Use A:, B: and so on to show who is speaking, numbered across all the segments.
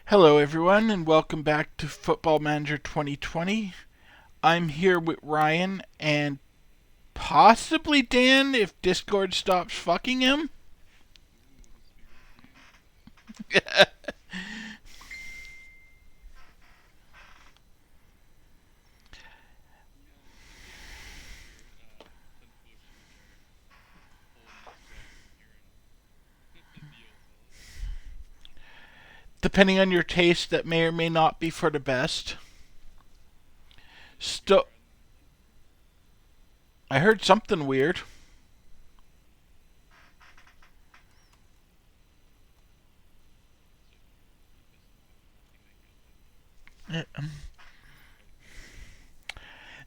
A: Hello, everyone, and welcome back to Football Manager 2020. I'm here with Ryan and possibly Dan if Discord stops fucking him. Depending on your taste, that may or may not be for the best. Still, I heard something weird.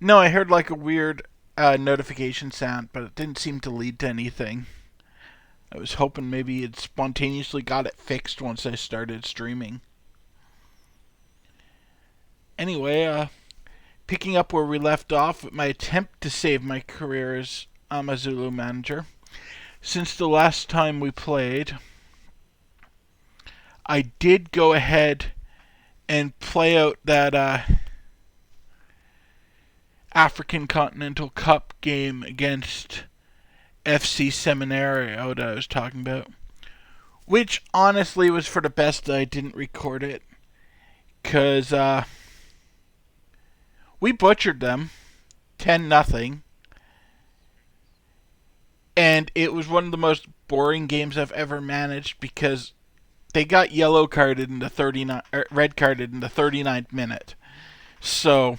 A: No, I heard like a weird notification sound, but it didn't seem to lead to anything. I was hoping maybe it spontaneously got it fixed once I started streaming. Anyway, picking up where we left off with my attempt to save my career as Amazulu manager. Since the last time we played, I did go ahead and play out that African Continental Cup game against FC Seminario that I was talking about, which honestly was for the best that I didn't record it, because we butchered them 10-0. And it was one of the most boring games I've ever managed because they got yellow carded in the 39 red carded in the 39th minute. So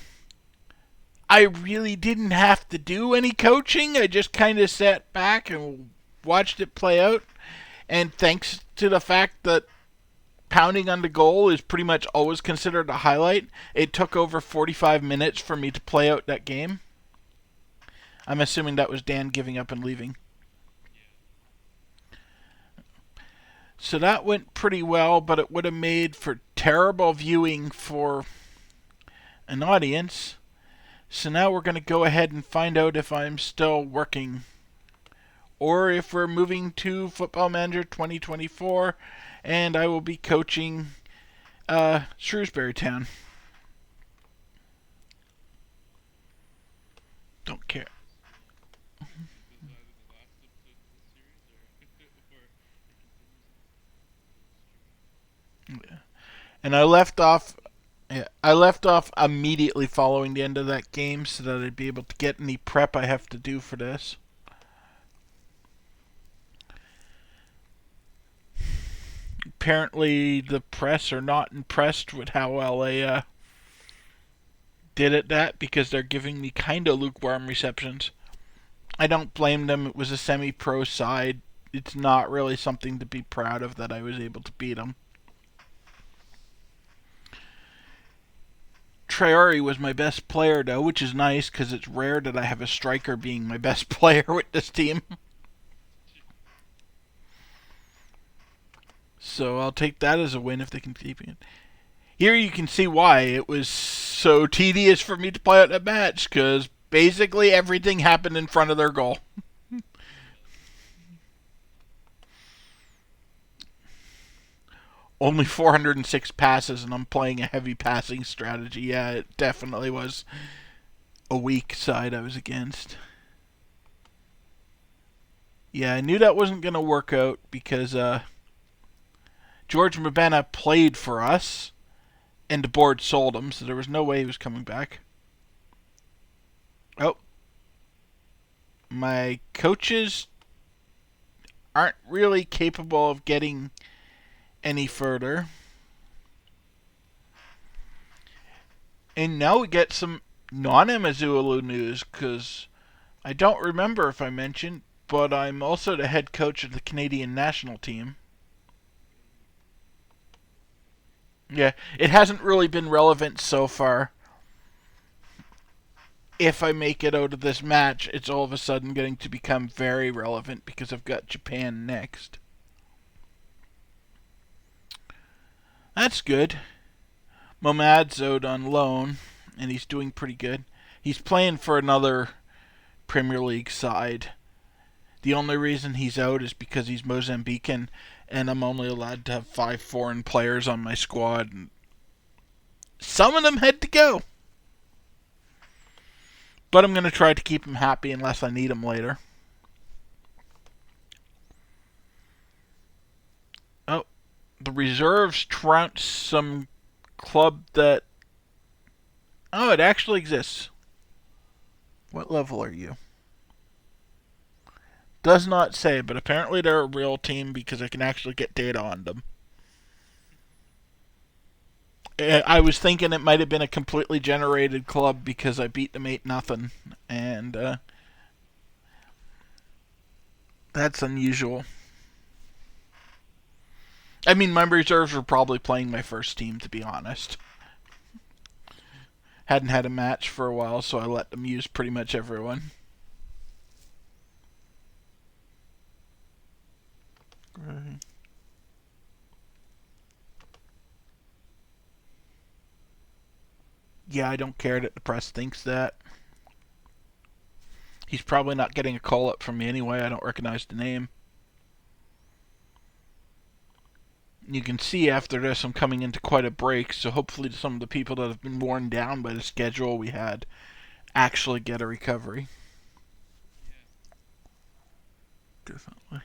A: I really didn't have to do any coaching. I just kind of sat back and watched it play out. And thanks to the fact that pounding on the goal is pretty much always considered a highlight, it took over 45 minutes for me to play out that game. I'm assuming that was Dan giving up and leaving. So that went pretty well, but it would have made for terrible viewing for an audience. So now we're going to go ahead and find out if I'm still working or if we're moving to Football Manager 2024 and I will be coaching Shrewsbury Town. Don't care. And I left off immediately following the end of that game so that I'd be able to get any prep I have to do for this. Apparently the press are not impressed with how well I did at that because they're giving me kind of lukewarm receptions. I don't blame them. It was a semi-pro side. It's not really something to be proud of that I was able to beat them. Traore was my best player, though, which is nice because it's rare that I have a striker being my best player with this team. So I'll take that as a win if they can keep it. Here you can see why it was so tedious for me to play out that match, because basically everything happened in front of their goal. Only 406 passes, and I'm playing a heavy passing strategy. Yeah, it definitely was a weak side I was against. Yeah, I knew that wasn't going to work out because George Mabena played for us, and the board sold him, so there was no way he was coming back. Oh. My coaches aren't really capable of getting any further. And now we get some non-Amazulu news, because I don't remember if I mentioned, but I'm also the head coach of the Canadian national team. Yeah, it hasn't really been relevant so far. If I make it out of this match, it's all of a sudden going to become very relevant because I've got Japan next. That's good. Momad's out on loan, and he's doing pretty good. He's playing for another Premier League side. The only reason he's out is because he's Mozambican, and I'm only allowed to have 5 foreign players on my squad, and some of them had to go. But I'm going to try to keep them happy unless I need them later. Oh, the reserves trounced some club that... Oh, it actually exists. What level are you? Does not say, but apparently they're a real team because I can actually get data on them. I was thinking it might have been a completely generated club because I beat them 8-0, and that's unusual. I mean, my reserves were probably playing my first team, to be honest. Hadn't had a match for a while, so I let them use pretty much everyone. Right. Yeah, I don't care that the press thinks that. He's probably not getting a call up from me anyway. I don't recognize the name. You can see after this I'm coming into quite a break, so hopefully some of the people that have been worn down by the schedule we had actually get a recovery. Definitely.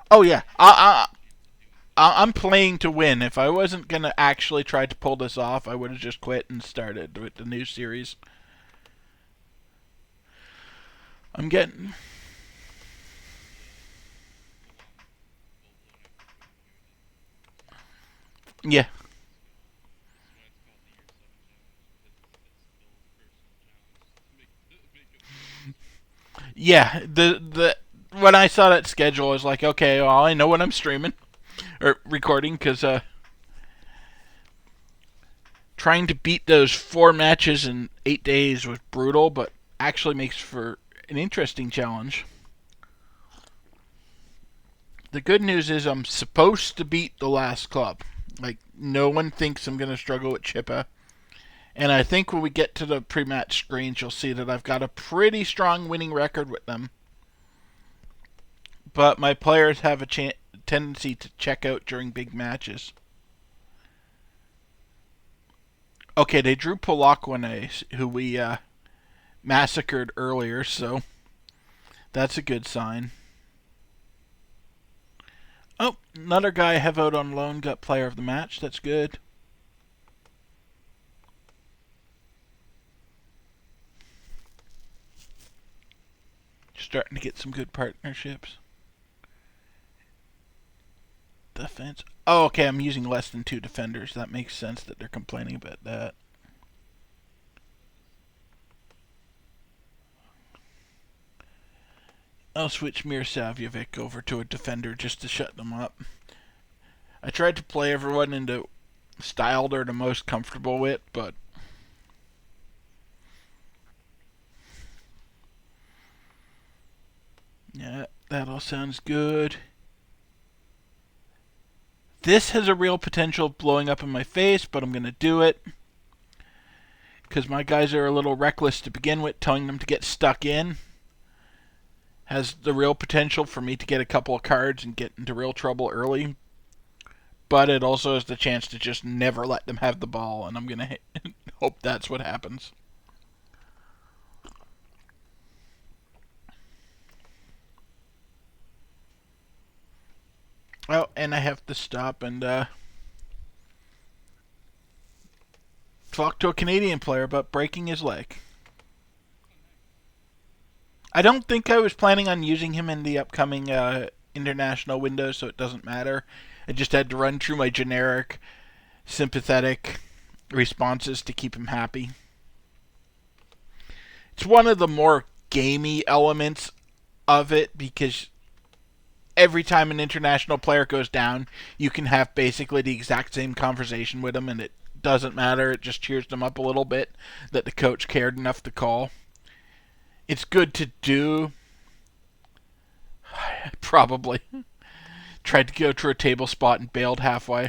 A: Oh yeah, I'm playing to win. If I wasn't gonna actually try to pull this off, I would have just quit and started with the new series. I'm getting... Yeah. Yeah, the when I saw that schedule, I was like, okay, well, I know when I'm streaming or recording because trying to beat those 4 matches in 8 days was brutal, but actually makes for an interesting challenge. The good news is I'm supposed to beat the last club. Like, no one thinks I'm going to struggle with Chippa. And I think when we get to the pre-match screens, you'll see that I've got a pretty strong winning record with them. But my players have a tendency to check out during big matches. Okay, they drew Polakwane, who we massacred earlier, so that's a good sign. Oh, another guy I have out on loan got player of the match. That's good. Starting to get some good partnerships. Defense. Oh, okay, I'm using less than 2 defenders. That makes sense that they're complaining about that. I'll switch Mirsavjevic over to a defender just to shut them up. I tried to play everyone into style they're the most comfortable with, but yeah, that all sounds good. This has a real potential of blowing up in my face, but I'm going to do it. Because my guys are a little reckless to begin with, telling them to get stuck in. Has the real potential for me to get a couple of cards and get into real trouble early. But it also has the chance to just never let them have the ball, and I'm going to hope that's what happens. Oh, and I have to stop and talk to a Canadian player about breaking his leg. I don't think I was planning on using him in the upcoming international window, so it doesn't matter. I just had to run through my generic, sympathetic responses to keep him happy. It's one of the more gamey elements of it because every time an international player goes down, you can have basically the exact same conversation with them, and it doesn't matter. It just cheers them up a little bit that the coach cared enough to call. It's good to do. Probably. Tried to go to a table spot and bailed halfway.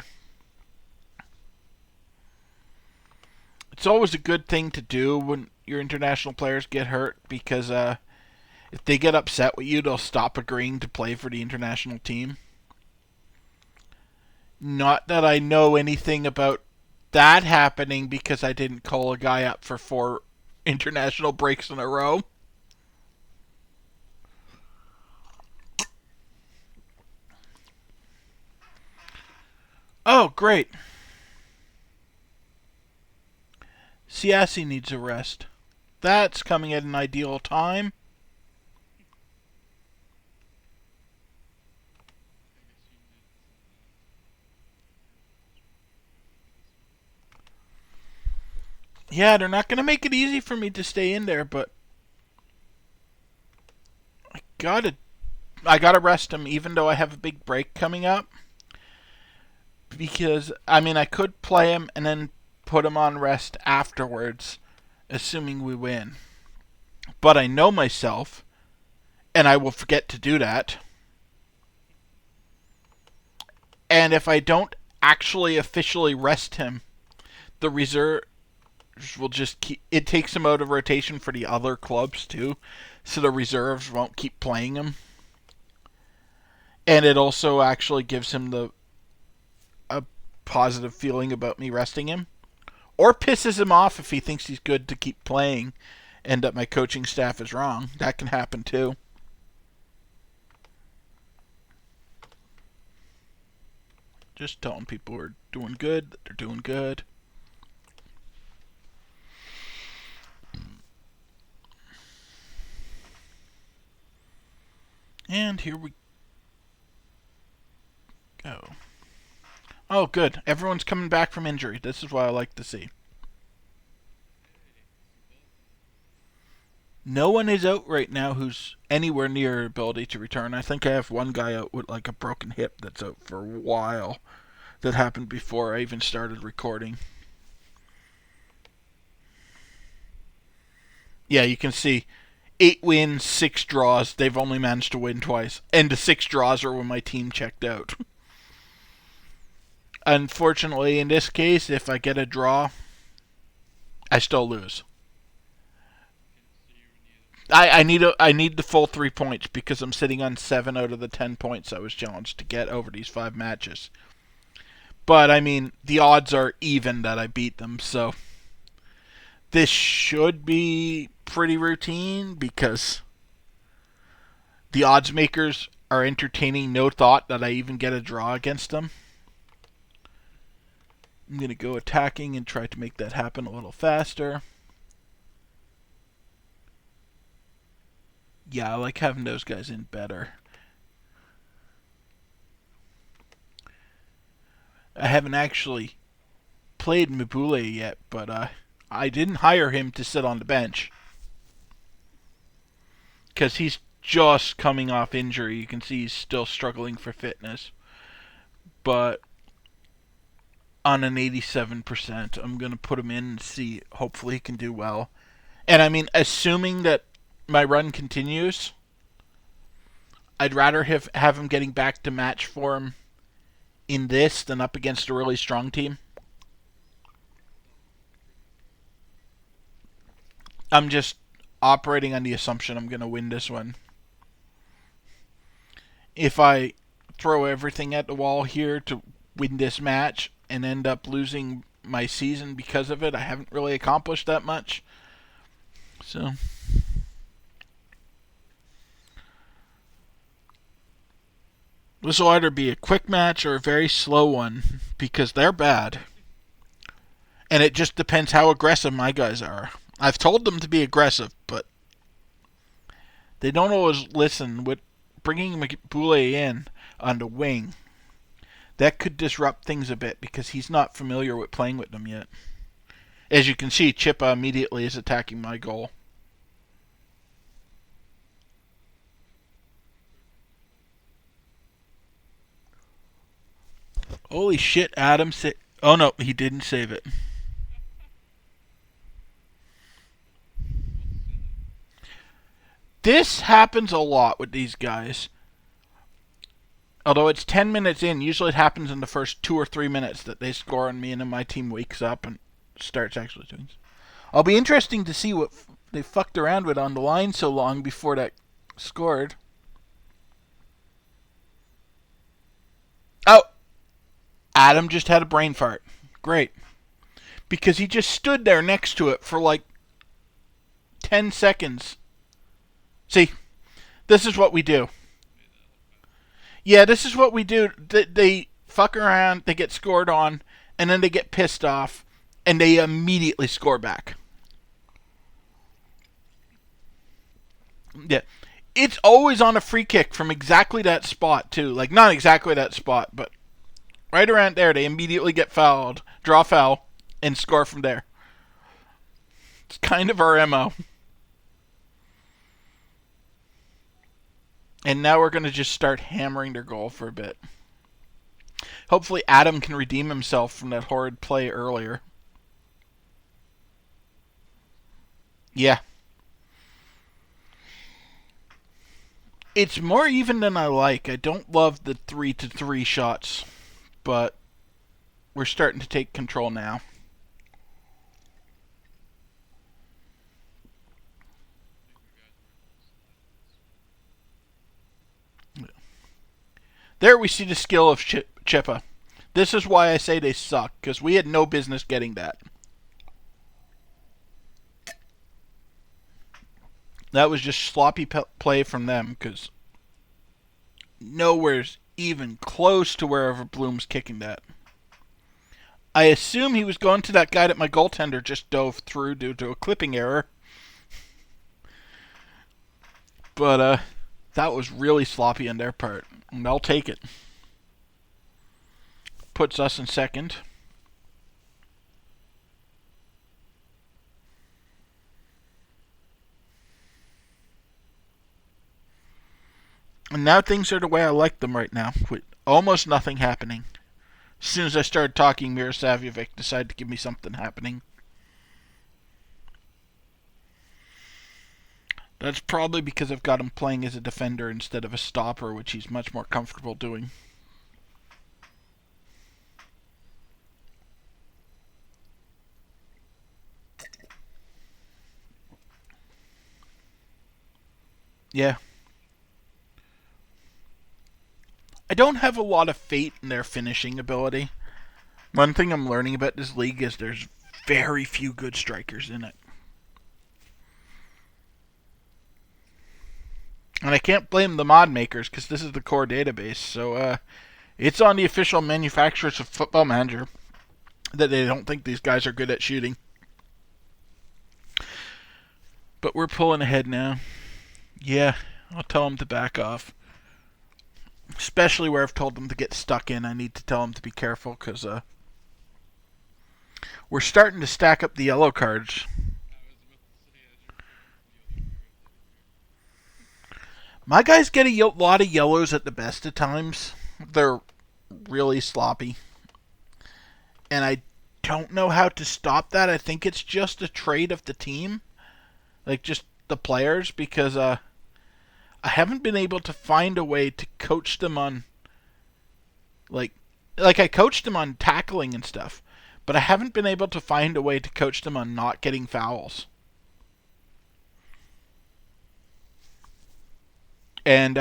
A: It's always a good thing to do when your international players get hurt because if they get upset with you, they'll stop agreeing to play for the international team. Not that I know anything about that happening because I didn't call a guy up for 4 international breaks in a row. Oh, great. Siasi needs a rest. That's coming at an ideal time. Yeah, they're not going to make it easy for me to stay in there, but I gotta rest him even though I have a big break coming up. Because, I mean, I could play him and then put him on rest afterwards, assuming we win. But I know myself, and I will forget to do that. And if I don't actually officially rest him, the reserves will just keep. It takes him out of rotation for the other clubs too, so the reserves won't keep playing him. And it also actually gives him a positive feeling about me resting him, or pisses him off if he thinks he's good to keep playing, and that my coaching staff is wrong. That can happen too. Just telling people who are doing good that they're doing good. And here we go. Oh, good. Everyone's coming back from injury. This is what I like to see. No one is out right now who's anywhere near ability to return. I think I have one guy out with like a broken hip that's out for a while. That happened before I even started recording. Yeah, you can see 8 wins, 6 draws. They've only managed to win twice. And the 6 draws are when my team checked out. Unfortunately, in this case, if I get a draw, I still lose. I need the full 3 points because I'm sitting on 7 out of the 10 points I was challenged to get over these 5 matches. But I mean, the odds are even that I beat them, so this should be pretty routine because the odds makers are entertaining no thought that I even get a draw against them. I'm going to go attacking and try to make that happen a little faster. Yeah, I like having those guys in better. I haven't actually played Mabule yet, but I didn't hire him to sit on the bench because he's just coming off injury. You can see he's still struggling for fitness. But on an 87%, I'm going to put him in and see. Hopefully he can do well. And I mean, assuming that my run continues, I'd rather have him getting back to match form in this than up against a really strong team. I'm just operating on the assumption I'm going to win this one. If I throw everything at the wall here to win this match and end up losing my season because of it, I haven't really accomplished that much. So this will either be a quick match or a very slow one because they're bad. And it just depends how aggressive my guys are. I've told them to be aggressive, but they don't always listen. With bringing Mabule in on the wing, that could disrupt things a bit because he's not familiar with playing with them yet. As you can see, Chippa immediately is attacking my goal. Holy shit, Adam oh no, he didn't save it. This happens a lot with these guys. Although it's 10 minutes in, usually it happens in the first 2 or 3 minutes that they score on me and then my team wakes up and starts actually doing. I'll be interesting to see what they fucked around with on the line so long before that scored. Oh, Adam just had a brain fart. Great. Because he just stood there next to it for like 10 seconds. See, this is what we do. Yeah, this is what we do. They fuck around, they get scored on, and then they get pissed off, and they immediately score back. Yeah. It's always on a free kick from exactly that spot, too. Like, not exactly that spot, but right around there, they immediately get fouled, draw foul, and score from there. It's kind of our MO. And now we're going to just start hammering their goal for a bit. Hopefully Adam can redeem himself from that horrid play earlier. Yeah. It's more even than I like. I don't love the 3-3 shots, but we're starting to take control now. There we see the skill of Chippa. This is why I say they suck, because we had no business getting that. That was just sloppy play from them, because nowhere's even close to wherever Bloom's kicking that. I assume he was going to that guy that my goaltender just dove through due to a clipping error. But that was really sloppy on their part, and I'll take it. Puts us in second. And now things are the way I like them right now, with almost nothing happening. As soon as I started talking, Mirosavljevic decided to give me something happening. That's probably because I've got him playing as a defender instead of a stopper, which he's much more comfortable doing. Yeah. I don't have a lot of faith in their finishing ability. One thing I'm learning about this league is there's very few good strikers in it. And I can't blame the mod makers because this is the core database. So it's on the official manufacturers of Football Manager that they don't think these guys are good at shooting. But we're pulling ahead now. Yeah, I'll tell them to back off. Especially where I've told them to get stuck in. I need to tell them to be careful because we're starting to stack up the yellow cards. My guys get a lot of yellows at the best of times. They're really sloppy. And I don't know how to stop that. I think it's just a trait of the team. Like, just the players. Because I haven't been able to find a way to coach them on... Like I coached them on tackling and stuff. But I haven't been able to find a way to coach them on not getting fouls. And,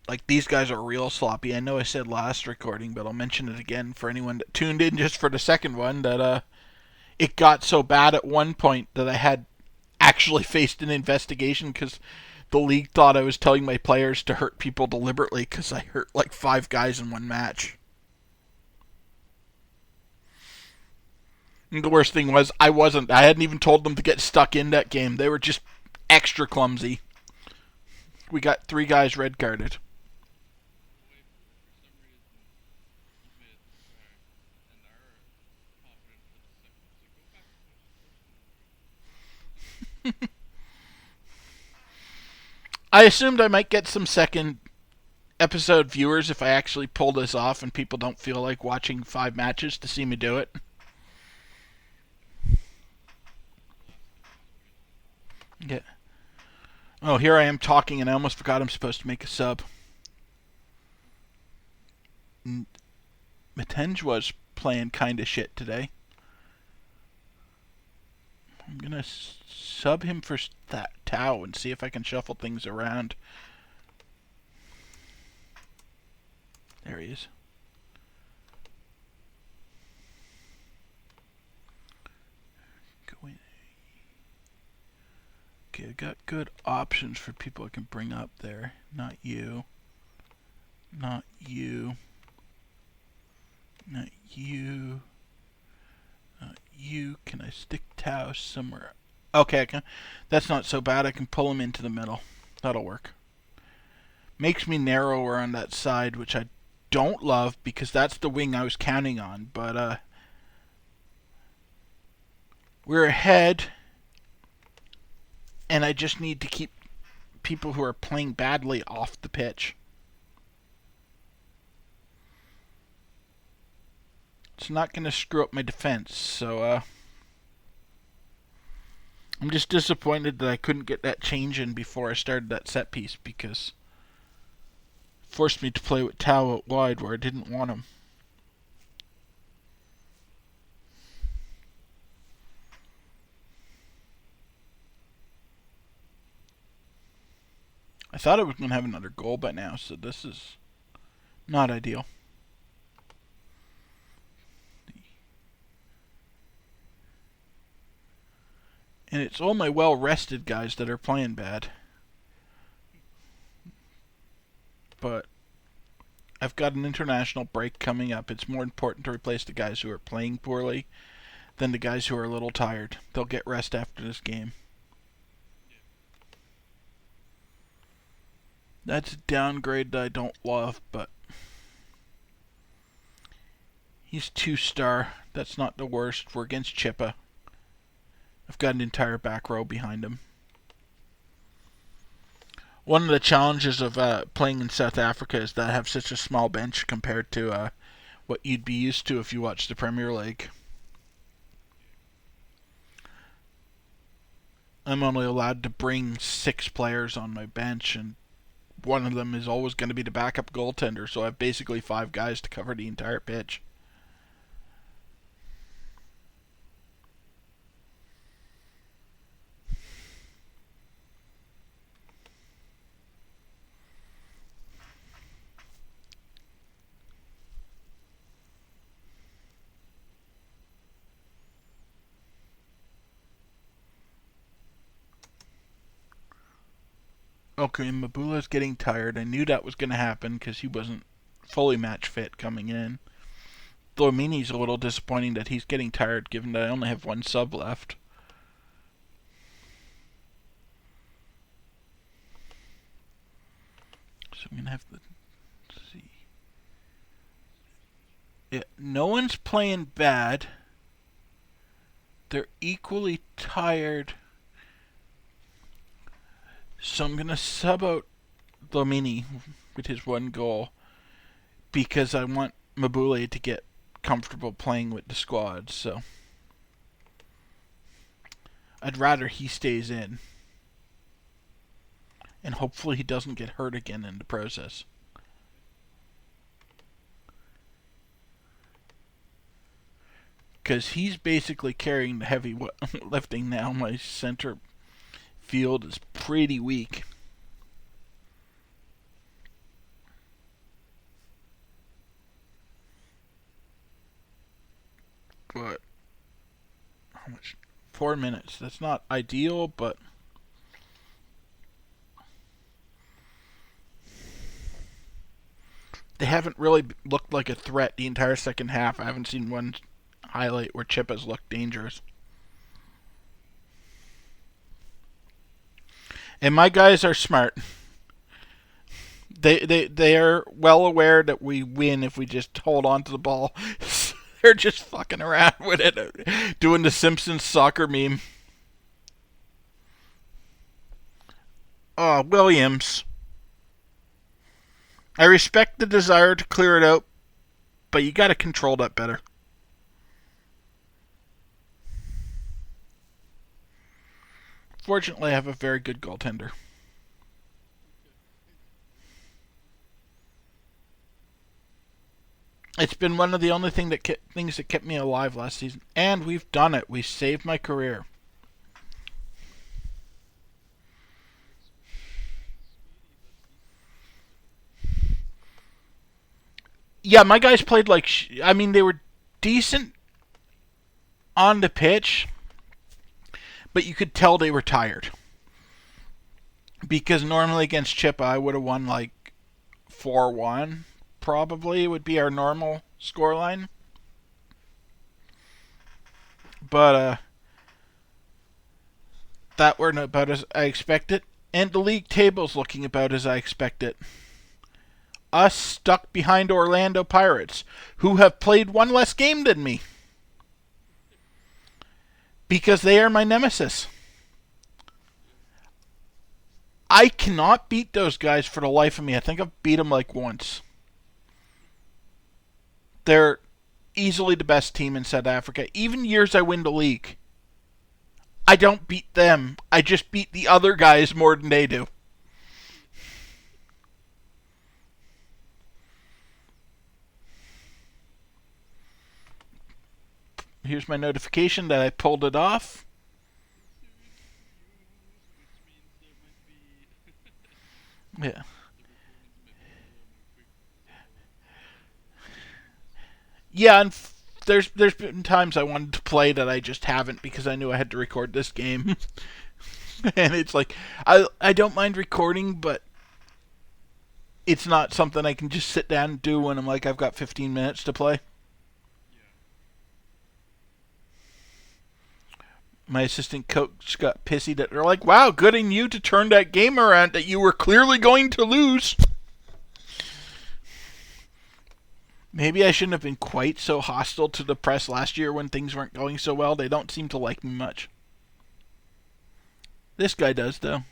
A: like, these guys are real sloppy. I know I said last recording, but I'll mention it again for anyone that tuned in just for the second one, that it got so bad at one point that I had actually faced an investigation because the league thought I was telling my players to hurt people deliberately because I hurt like 5 guys in one match. And the worst thing was, I wasn't. I hadn't even told them to get stuck in that game. They were just extra clumsy. We got 3 guys red carded. I assumed I might get some second episode viewers if I actually pull this off and people don't feel like watching 5 matches to see me do it. Yeah. Oh, here I am talking and I almost forgot I'm supposed to make a sub. Matenj was playing kind of shit today. I'm gonna sub him for that Tau and see if I can shuffle things around. There he is. Go in. Okay, I got good options for people I can bring up there. Not you. Not you. Not you. Not you. Can I stick Tau somewhere? Okay, I can. That's not so bad. I can pull him into the middle. That'll work. Makes me narrower on that side, which I don't love because that's the wing I was counting on. But we're ahead, and I just need to keep people who are playing badly off the pitch. It's not going to screw up my defense, so I'm just disappointed that I couldn't get that change in before I started that set piece because it forced me to play with Tau out wide where I didn't want him. I thought I was going to have another goal by now, so this is not ideal. And it's all my well-rested guys that are playing bad. But I've got an international break coming up. It's more important to replace the guys who are playing poorly than the guys who are a little tired. They'll get rest after this game. That's a downgrade that I don't love, but he's 2-star. That's not the worst. We're against Chippa. I've got an entire back row behind him. One of the challenges of playing in South Africa is that I have such a small bench compared to what you'd be used to if you watched the Premier League. I'm only allowed to bring 6 players on my bench, and one of them is always going to be the backup goaltender, so I have basically 5 guys to cover the entire pitch. Okay, Mabula's getting tired. I knew that was going to happen because he wasn't fully match fit coming in. Dlamini's a little disappointing that he's getting tired given that I only have 1 sub left. So I'm going to have to see. Yeah, no one's playing bad. They're equally tired. So I'm going to sub out Dlamini with his 1 goal because I want Mabule to get comfortable playing with the squad. So I'd rather he stays in. And hopefully he doesn't get hurt again in the process. Because he's basically carrying the heavy lifting now. My center field is pretty weak. But how much? 4 minutes. That's not ideal, but they haven't really looked like a threat the entire second half. I haven't seen one highlight where Chippa's looked dangerous. And my guys are smart. They are well aware that we win if we just hold on to the ball. They're just fucking around with it, doing the Simpsons soccer meme. Oh, Williams. I respect the desire to clear it out, but you got to control that better. Fortunately, I have a very good goaltender. It's been one of the only things that kept me alive last season, and we've done it. We saved my career. Yeah, my guys played like I mean they were decent on the pitch, but you could tell they were tired because normally against Chippa I would have won like 4-1 probably would be our normal scoreline. But that weren't about as I expected. And the league table's looking about as I expected. Us stuck behind Orlando Pirates, who have played one less game than me. Because they are my nemesis. I cannot beat those guys for the life of me. I think I've beat them like once. They're easily the best team in South Africa. Even years I win the league, I don't beat them. I just beat the other guys more than they do. Here's my notification that I pulled it off. Yeah. Yeah, and there's been times I wanted to play that I just haven't because I knew I had to record this game. And it's like I don't mind recording, but it's not something I can just sit down and do when I'm like I've got 15 minutes to play. My assistant coach got pissy that they're like, "Wow, good in you to turn that game around that you were clearly going to lose." Maybe I shouldn't have been quite so hostile to the press last year when things weren't going so well. They don't seem to like me much. This guy does, though.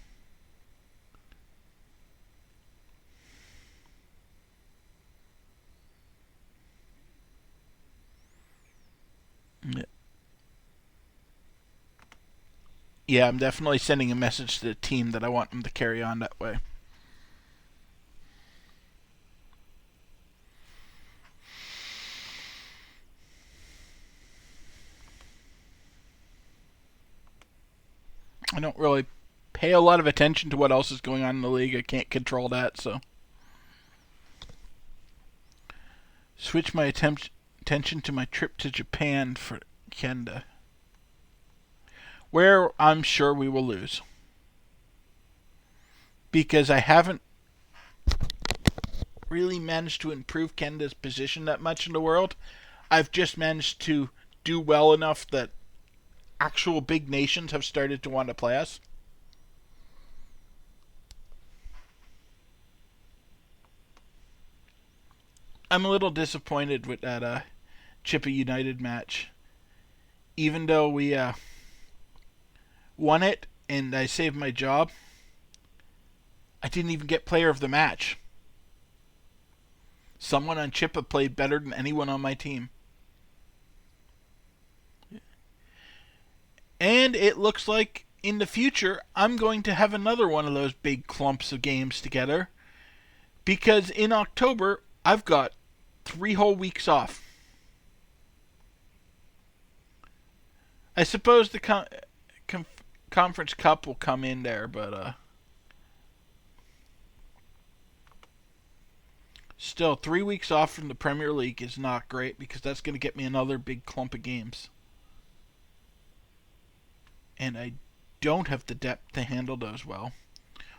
A: Yeah, I'm definitely sending a message to the team that I want them to carry on that way. I don't really pay a lot of attention to what else is going on in the league. I can't control that, so switch my attention to my trip to Japan for Kenda, where I'm sure we will lose because I haven't really managed to improve Kenda's position that much in the world. I've just managed to do well enough that actual big nations have started to want to play us. I'm a little disappointed with that Chippa United match. Even though we won it and I saved my job, I didn't even get player of the match. Someone on Chippa played better than anyone on my team. And it looks like in the future I'm going to have another one of those big clumps of games together because in October I've got 3 whole weeks off. I suppose the Conference Cup will come in there, but still, 3 weeks off from the Premier League is not great because that's going to get me another big clump of games. And I don't have the depth to handle those well.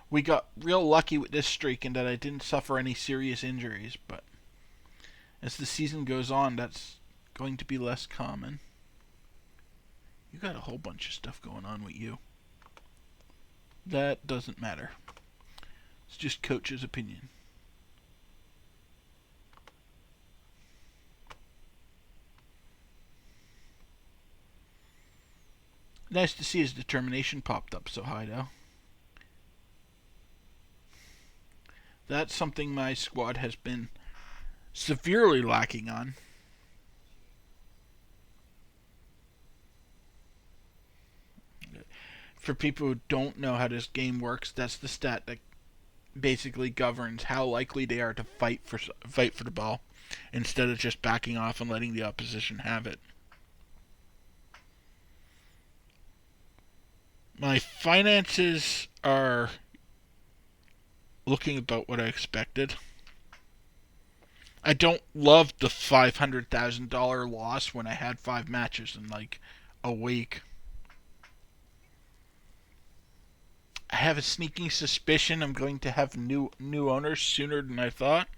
A: We got real lucky with this streak in that I didn't suffer any serious injuries, but as the season goes on, that's going to be less common. You got a whole bunch of stuff going on with you. That doesn't matter. It's just coach's opinion. Nice to see his determination popped up so high, though. That's something my squad has been severely lacking on. For people who don't know how this game works, that's the stat that basically governs how likely they are to fight for the ball instead of just backing off and letting the opposition have it. My finances are looking about what I expected. I don't love the $500,000 loss when I had 5 matches in like a week. I have a sneaking suspicion I'm going to have new owners sooner than I thought.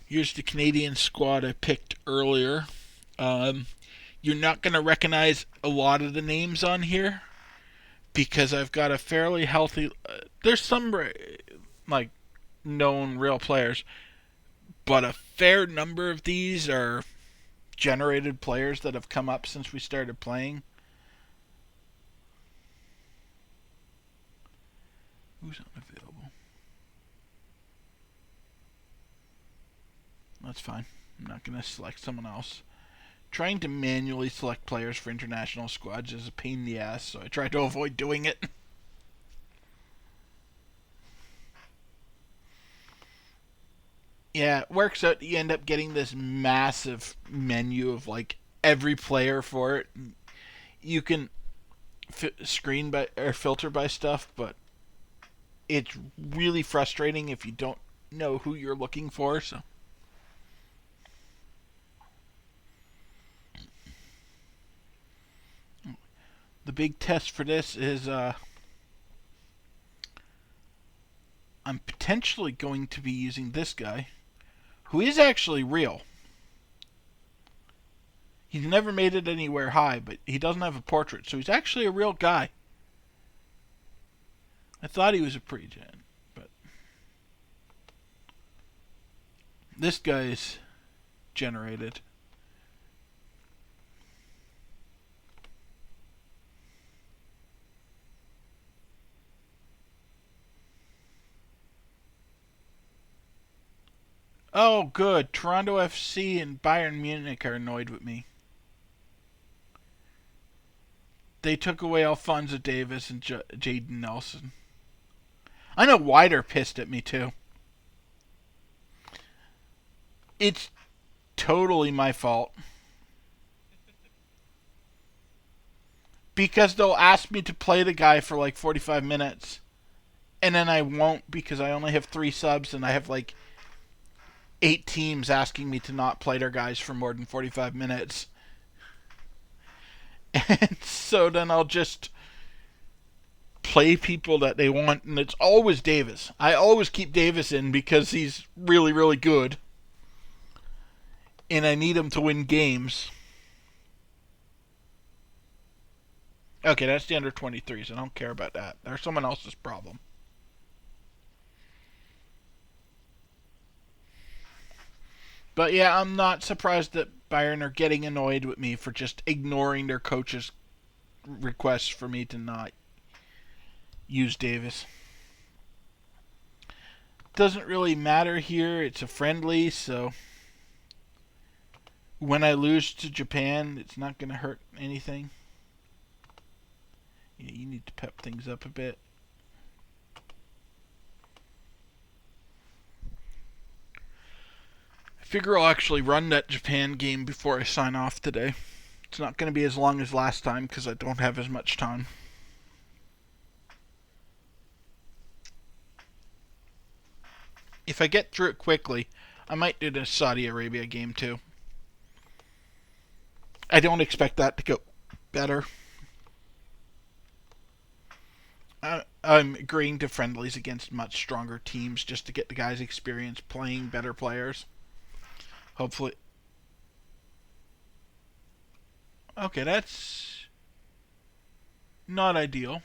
A: Here's the Canadian squad I picked earlier. Um, you're not going to recognize a lot of the names on here because I've got a fairly healthy. There's some like known real players, but a fair number of these are generated players that have come up since we started playing. Who's unavailable? That's fine. I'm not going to select someone else. Trying to manually select players for international squads is a pain in the ass, so I try to avoid doing it. Yeah, it works out. You end up getting this massive menu of like every player for it. You can screen by or filter by stuff, but it's really frustrating if you don't know who you're looking for. So the big test for this is I'm potentially going to be using this guy, who is actually real. He's never made it anywhere high, but he doesn't have a portrait, so he's actually a real guy. I thought he was a pre-gen, but this guy's generated. Oh, good. Toronto FC and Bayern Munich are annoyed with me. They took away Alphonso Davis and Jaden Nelson. I know why they're pissed at me, too. It's totally my fault. Because they'll ask me to play the guy for like 45 minutes. And then I won't because I only have 3 subs and I have like 8 teams asking me to not play their guys for more than 45 minutes. And so then I'll just play people that they want, and it's always Davis. I always keep Davis in because he's really, really good. And I need him to win games. Okay, that's the under 23s. I don't care about that. They're someone else's problem. But yeah, I'm not surprised that Bayern are getting annoyed with me for just ignoring their coach's requests for me to not use Davis. Doesn't really matter here. It's a friendly, so when I lose to Japan, it's not going to hurt anything. Yeah, you need to pep things up a bit. I figure I'll actually run that Japan game before I sign off today. It's not going to be as long as last time because I don't have as much time. If I get through it quickly, I might do the Saudi Arabia game too. I don't expect that to go better. I'm agreeing to friendlies against much stronger teams just to get the guys experience playing better players. Hopefully. Okay, that's not ideal.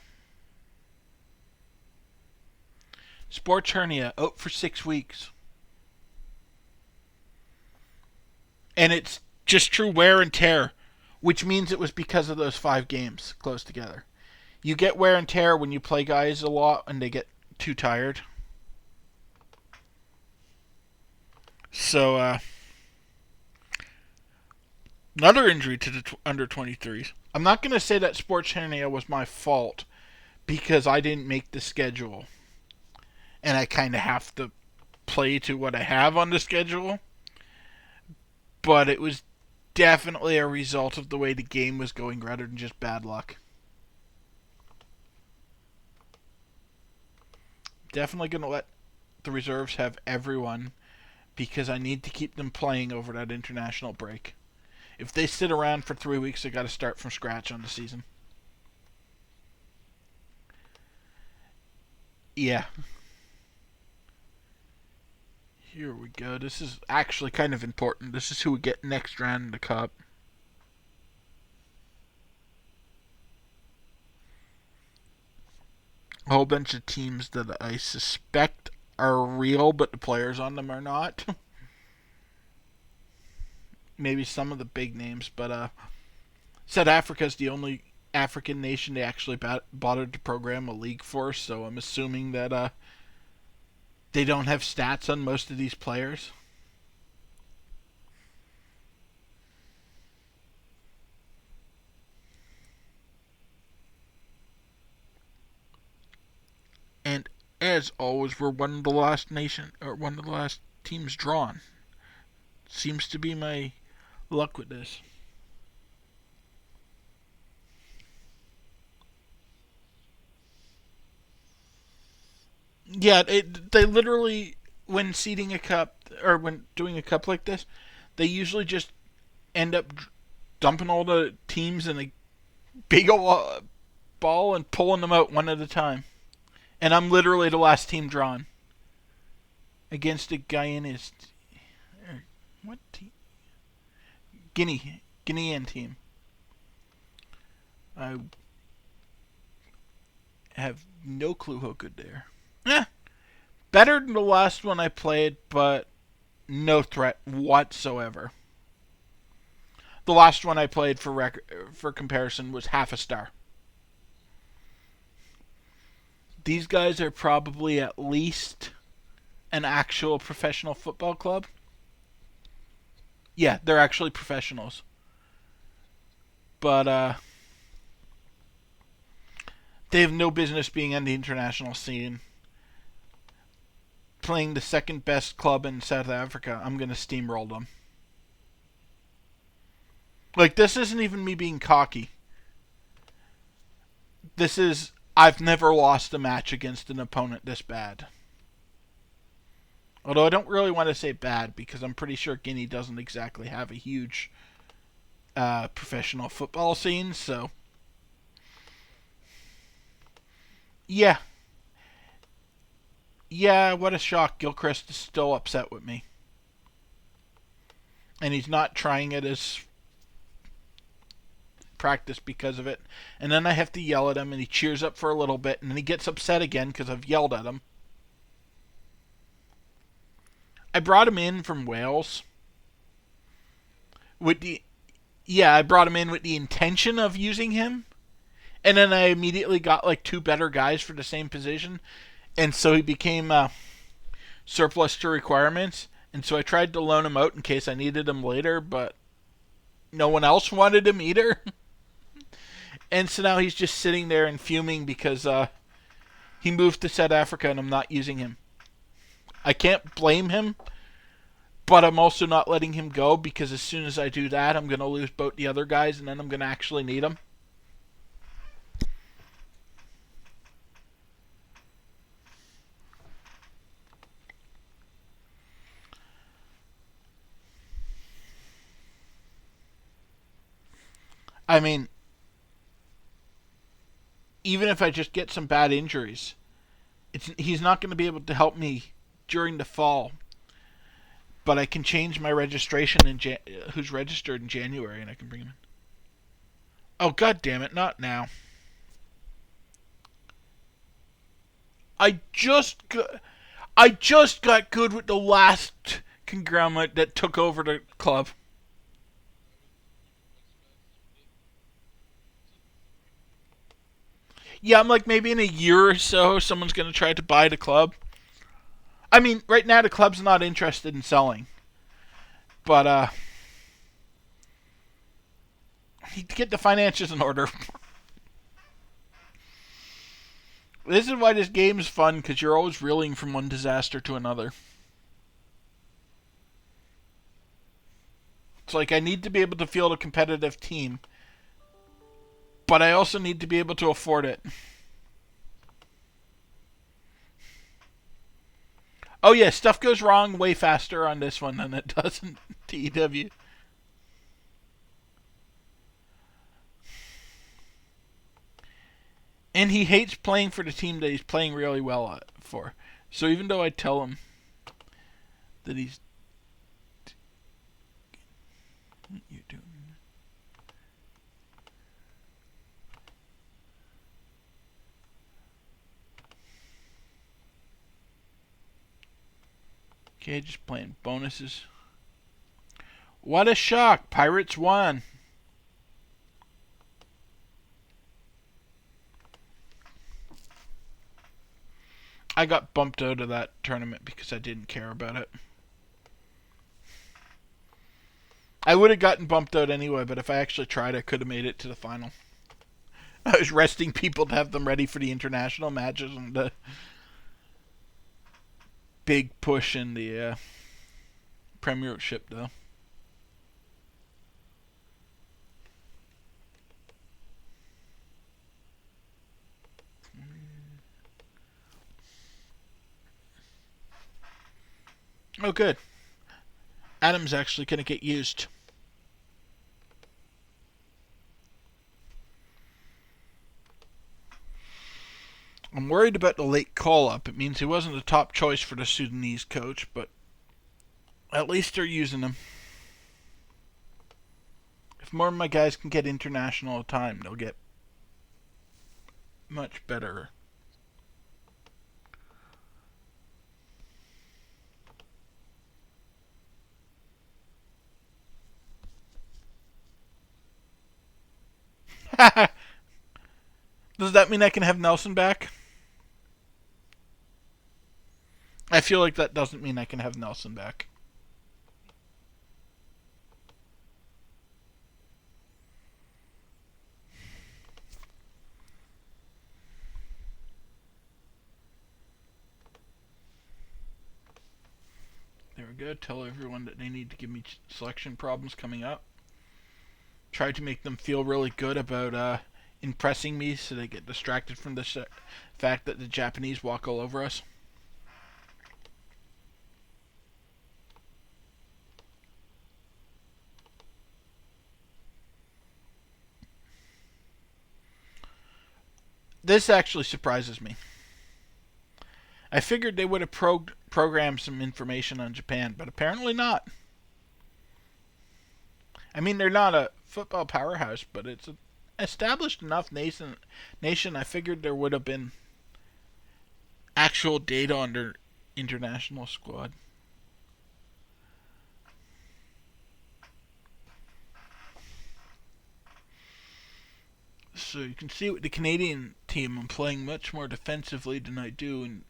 A: Sports hernia out for 6 weeks. And it's just true wear and tear, which means it was because of those 5 games close together. You get wear and tear when you play guys a lot and they get too tired. So, another injury to the under 23s. I'm not going to say that sports hernia was my fault because I didn't make the schedule. And I kind of have to play to what I have on the schedule. But it was definitely a result of the way the game was going rather than just bad luck. Definitely going to let the reserves have everyone because I need to keep them playing over that international break. If they sit around for 3 weeks, they got to start from scratch on the season. Yeah. Here we go. This is actually kind of important. This is who we get next round in the cup. A whole bunch of teams that I suspect are real, but the players on them are not. Maybe some of the big names, but South Africa is the only African nation they actually bothered to program a league for, so I'm assuming that they don't have stats on most of these players. And as always, we're one of the last nation or one of the last teams drawn. Seems to be my luck with this. Yeah, they literally when seeding a cup or when doing a cup like this, they usually just end up dumping all the teams in a big old ball and pulling them out one at a time. And I'm literally the last team drawn against a Guyanese. What team? Guinean team. I have no clue how good they are. Eh, better than the last one I played, but no threat whatsoever. The last one I played for comparison was half a star. These guys are probably at least an actual professional football club. Yeah, they're actually professionals. But they have no business being on the international scene. Playing the second best club in South Africa, I'm going to steamroll them. Like, this isn't even me being cocky. This is, I've never lost a match against an opponent this bad. Although I don't really want to say bad because I'm pretty sure Guinea doesn't exactly have a huge professional football scene, so. Yeah. Yeah, what a shock. Gilchrist is still upset with me. And he's not trying it as practice because of it. And then I have to yell at him, and he cheers up for a little bit, and then he gets upset again because I've yelled at him. I brought him in from Wales with the I brought him in with the intention of using him, and then I immediately got like two better guys for the same position, and so he became surplus to requirements. And so I tried to loan him out in case I needed him later, but no one else wanted him either. And so now he's just sitting there and fuming because he moved to South Africa and I'm not using him. I can't blame him, but I'm also not letting him go because as soon as I do that, I'm going to lose both the other guys and then I'm going to actually need them. I mean, even if I just get some bad injuries, he's not going to be able to help me during the fall. But I can change my registration in who's registered in January, and I can bring him in. Oh, god damn it, not now. I just got, I just got good with the last conglomerate that took over the club. Yeah, I'm like maybe in a year or so, someone's gonna try to buy the club. I mean, right now the club's not interested in selling, but need to get the finances in order. This is why this game is fun because you're always reeling from one disaster to another. It's like I need to be able to field a competitive team, but I also need to be able to afford it. Oh yeah, stuff goes wrong way faster on this one than it does in TEW. And he hates playing for the team that he's playing really well for. So even though I tell him that he's, what you doing? Okay, just playing bonuses. What a shock! Pirates won. I got bumped out of that tournament because I didn't care about it. I would have gotten bumped out anyway, but if I actually tried, I could have made it to the final. I was resting people to have them ready for the international matches and the big push in the Premiership, though. Oh, good. Adam's actually going to get used. I'm worried about the late call-up. It means he wasn't a top choice for the Sudanese coach, but at least they're using him. If more of my guys can get international time, they'll get much better. Does that mean I can have Nelson back? I feel like that doesn't mean I can have Nelson back. There we go. Tell everyone that they need to give me selection problems coming up. Try to make them feel really good about impressing me so they get distracted from the fact that the Japanese walk all over us. This actually surprises me. I figured they would have programmed some information on Japan, but apparently not. I mean, they're not a football powerhouse, but it's an established enough nation. I figured there would have been actual data on their international squad. So you can see with the Canadian team, I'm playing much more defensively than I do in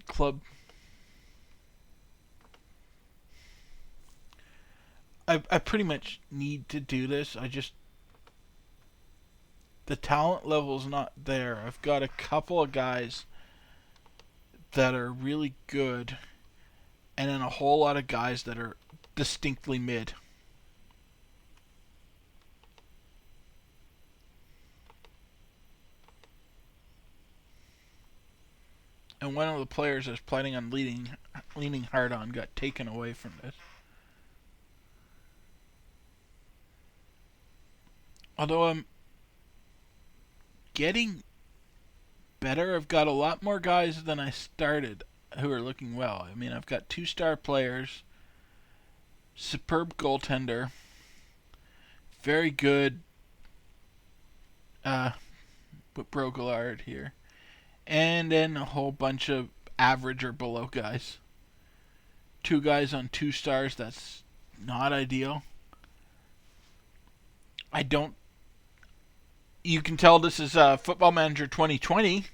A: club. I pretty much need to do this. The talent level's not there. I've got a couple of guys that are really good, and then a whole lot of guys that are distinctly mid. And one of the players I was planning on leaning hard on got taken away from this. Although I'm getting better, I've got a lot more guys than I started who are looking well. I mean, I've got 2-star players, superb goaltender, very good with Brogolard here, and then a whole bunch of average or below guys. 2 guys on 2 stars, that's not ideal. I don't. You can tell this is Football Manager 2020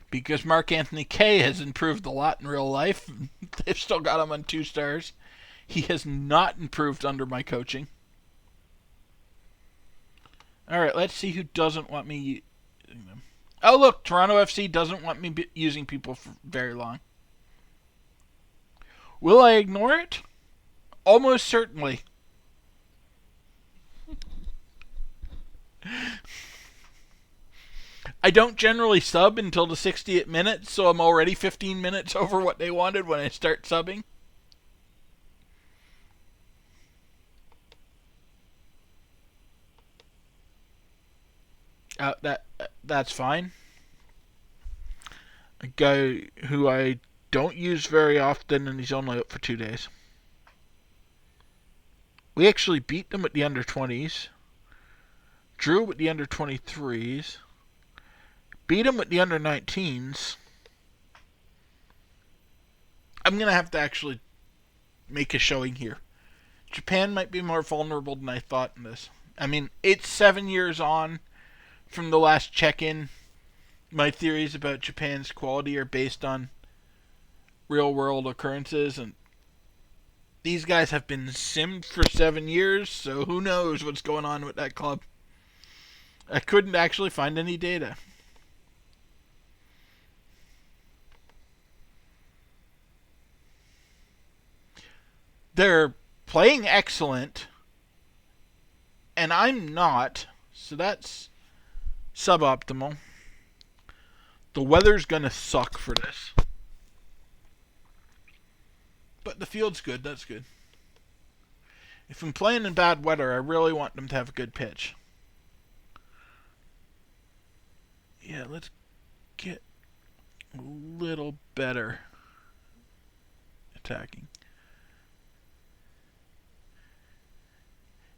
A: because Mark Anthony Kay has improved a lot in real life. They've still got him on 2 stars. He has not improved under my coaching. All right, let's see who doesn't want me using them. Oh, look, Toronto FC doesn't want me using people for very long. Will I ignore it? Almost certainly. I don't generally sub until the 60th minute, so I'm already 15 minutes over what they wanted when I start subbing. That's fine. A guy who I don't use very often, and he's only out for 2 days. We actually beat them with the under 20s, drew with the under 23s, beat them with the under 19s. I'm gonna have to actually make a showing here. Japan might be more vulnerable than I thought in this. I mean, it's 7 years on from the last check-in. My theories about Japan's quality are based on real-world occurrences, and these guys have been simmed for 7 years, so who knows what's going on with that club. I couldn't actually find any data. They're playing excellent, and I'm not, so that's suboptimal. The weather's gonna suck for this. But the field's good, that's good. If I'm playing in bad weather, I really want them to have a good pitch. Yeah, let's get a little better attacking.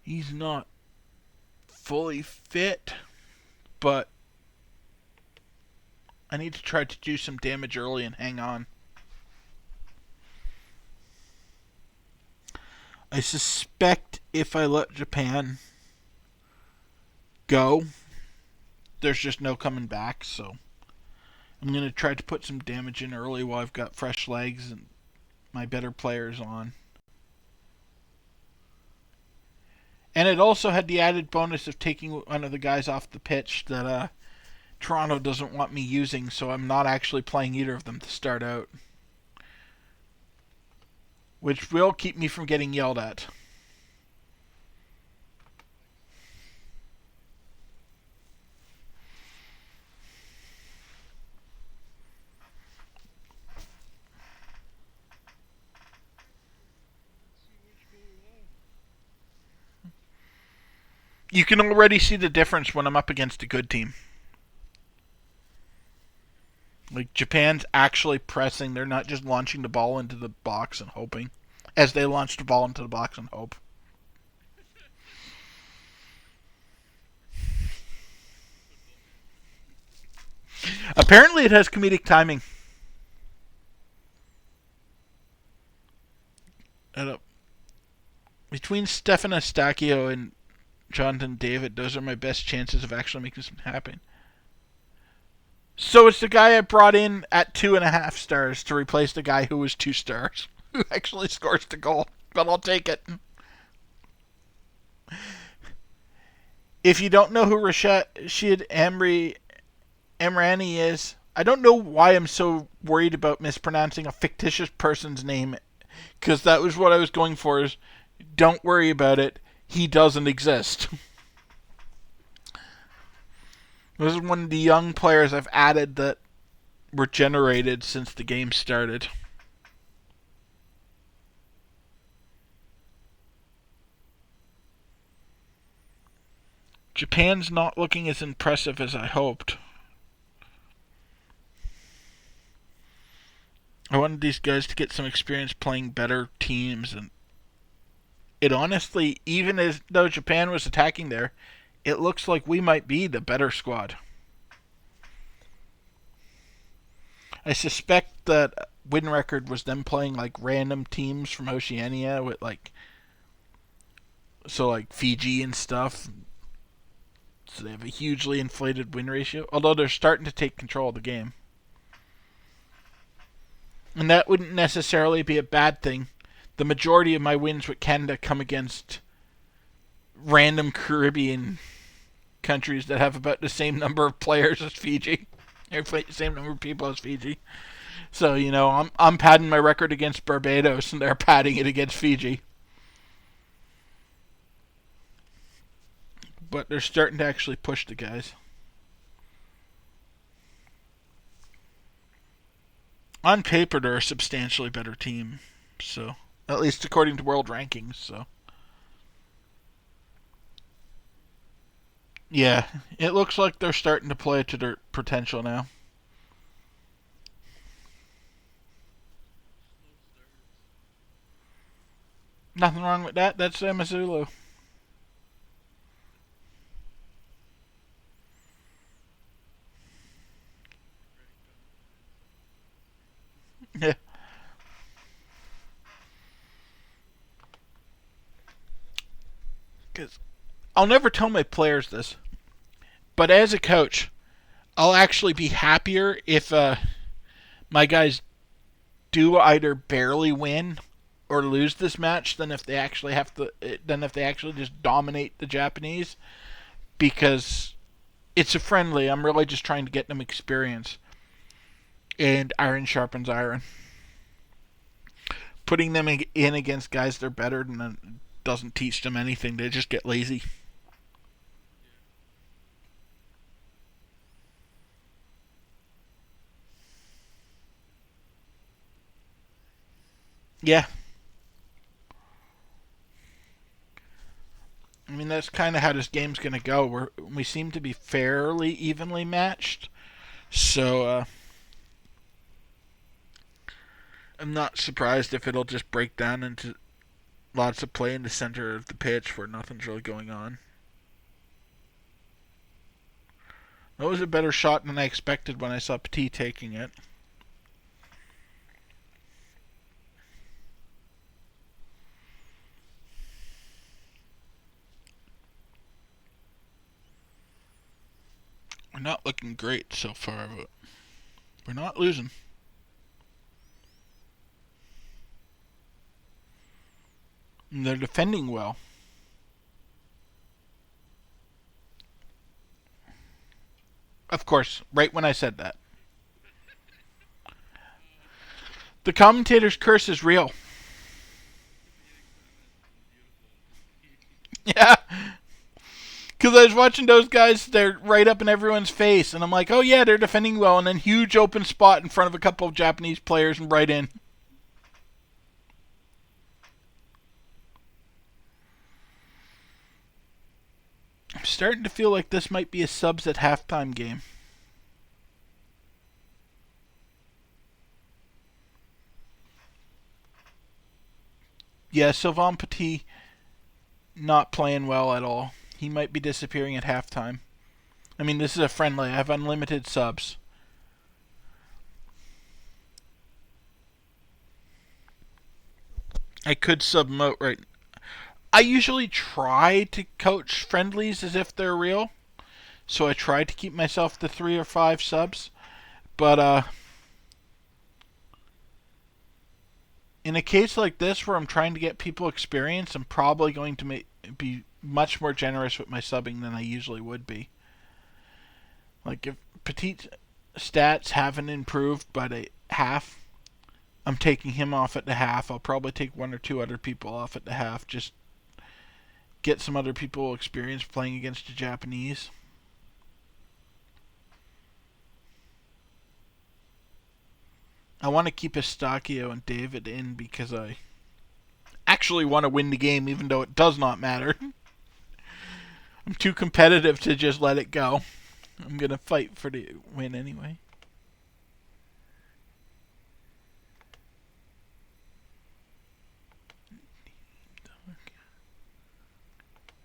A: He's not fully fit, but I need to try to do some damage early and hang on. I suspect if I let Japan go, there's just no coming back, so I'm going to try to put some damage in early while I've got fresh legs and my better players on. And it also had the added bonus of taking one of the guys off the pitch that Toronto doesn't want me using, so I'm not actually playing either of them to start out. Which will keep me from getting yelled at. You can already see the difference when I'm up against a good team. Like, Japan's actually pressing. They're not just launching the ball into the box and hoping. As they launch the ball into the box and hope. Apparently it has comedic timing. Between Stefan Eustachio and Jonathan David, those are my best chances of actually making something happen. So it's the guy I brought in at 2.5 stars to replace the guy who was 2 stars, who actually scores the goal. But I'll take it. If you don't know who Rashid Emrani is, I don't know why I'm so worried about mispronouncing a fictitious person's name, because that was what I was going for. Is don't worry about it. He doesn't exist. This is one of the young players I've added that were generated since the game started. Japan's not looking as impressive as I hoped. I wanted these guys to get some experience playing better teams, and it honestly, even as though Japan was attacking there, it looks like we might be the better squad. I suspect that win record was them playing like random teams from Oceania with like Fiji and stuff. So they have a hugely inflated win ratio, although they're starting to take control of the game. And that wouldn't necessarily be a bad thing. The majority of my wins with Canada come against random Caribbean countries that have about the same number of players as Fiji. The same number of people as Fiji. So, I'm padding my record against Barbados and they're padding it against Fiji. But they're starting to actually push the guys. On paper, they're a substantially better team. So, at least according to world rankings. So, yeah, it looks like they're starting to play to their potential now. Nothing wrong with that. That's Amazulu. Yeah, because I'll never tell my players this, but as a coach, I'll actually be happier if my guys do either barely win or lose this match than if they actually have to than if they actually just dominate the Japanese, because it's a friendly. I'm really just trying to get them experience, and iron sharpens iron. Putting them in against guys they're better than doesn't teach them anything. They just get lazy. Yeah, I mean that's kind of how this game's gonna go. We seem to be fairly evenly matched, so I'm not surprised if it'll just break down into lots of play in the center of the pitch where nothing's really going on. That was a better shot than I expected when I saw Petit taking it. We're not looking great so far, but we're not losing. And they're defending well. Of course, right when I said that. The commentator's curse is real. Yeah. Because I was watching those guys, they're right up in everyone's face, and I'm like, oh yeah, they're defending well, and then huge open spot in front of a couple of Japanese players and right in. I'm starting to feel like this might be a subs at halftime game. Yeah, Sylvain Petit not playing well at all. He might be disappearing at halftime. I mean, this is a friendly. I have unlimited subs. I could submote right. I usually try to coach friendlies as if they're real, so I try to keep myself to 3 or 5 subs. But in a case like this where I'm trying to get people experience, I'm probably going to be much more generous with my subbing than I usually would be. Like if Petit's stats haven't improved by the half, I'm taking him off at the half. I'll probably take 1 or 2 other people off at the half. Just get some other people experience playing against the Japanese. I want to keep Estachio and David in because I actually want to win the game, even though it does not matter. I'm too competitive to just let it go. I'm gonna fight for the win anyway.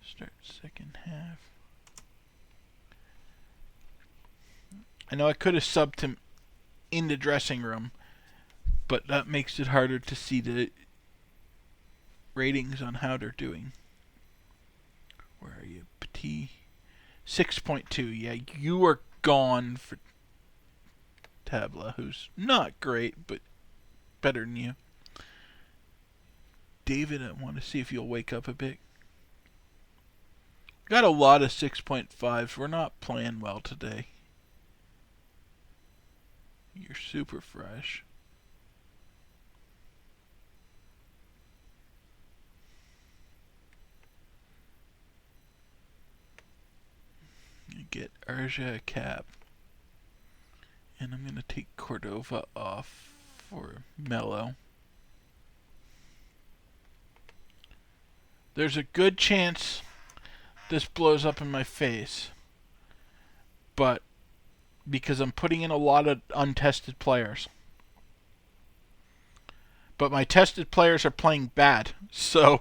A: Start second half. I know I could have subbed him in the dressing room, but that makes it harder to see the ratings on how they're doing. Where are you, Petit? 6.2. Yeah, you are gone for Tabla, who's not great, but better than you. David, I want to see if you'll wake up a bit. Got a lot of 6.5s. We're not playing well today. You're super fresh. You get Arja a cap. And I'm going to take Cordova off. for Mello. There's a good chance this blows up in my face, but because I'm putting in a lot of untested players. But my tested players are playing bad, so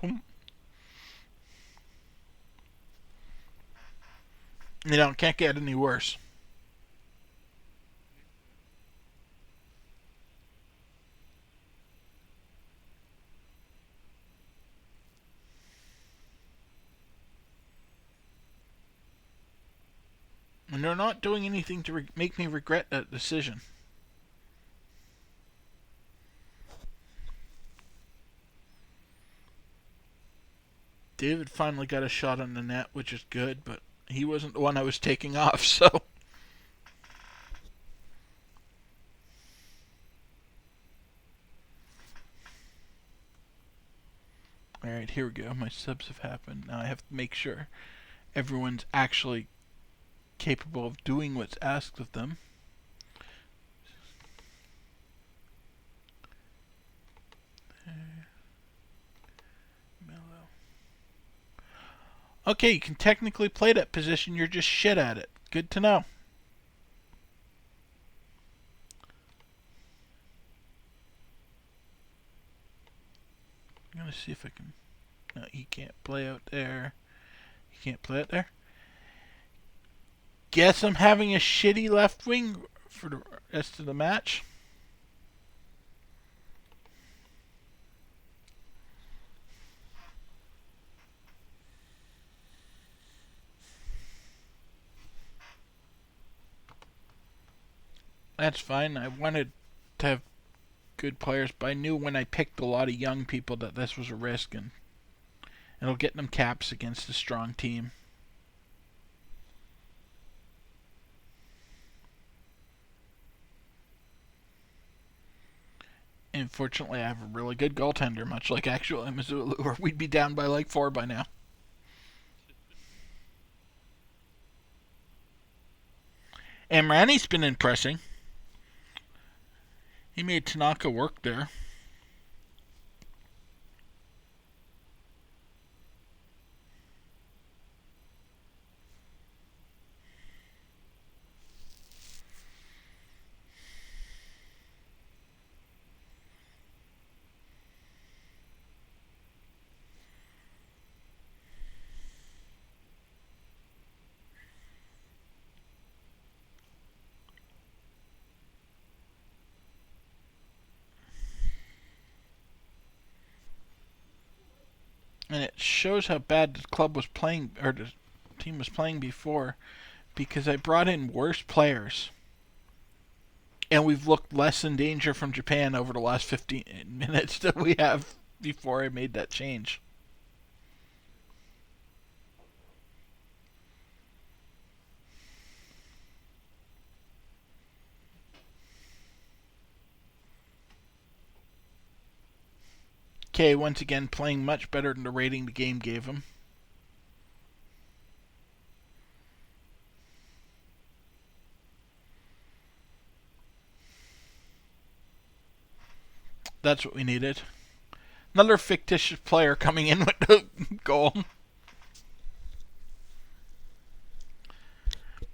A: it can't get any worse. And they're not doing anything to make me regret that decision. David finally got a shot on the net, which is good, but he wasn't the one I was taking off, so. Alright, here we go. My subs have happened. Now I have to make sure everyone's actually capable of doing what's asked of them. Okay, you can technically play that position, you're just shit at it. Good to know. I'm gonna see if I can. No, he can't play out there. He can't play out there. Guess I'm having a shitty left wing for the rest of the match. That's fine. I wanted to have good players, but I knew when I picked a lot of young people that this was a risk, and it'll get them caps against a strong team. Unfortunately, I have a really good goaltender, much like actual Missoula, or we'd be down by like 4 by now. Amrani's been impressing. He made Tanaka work there. And it shows how bad the club was playing, or the team was playing before, because I brought in worse players. And we've looked less in danger from Japan over the last 15 minutes than we have before I made that change. Okay, once again, playing much better than the rating the game gave him. That's what we needed. Another fictitious player coming in with the goal.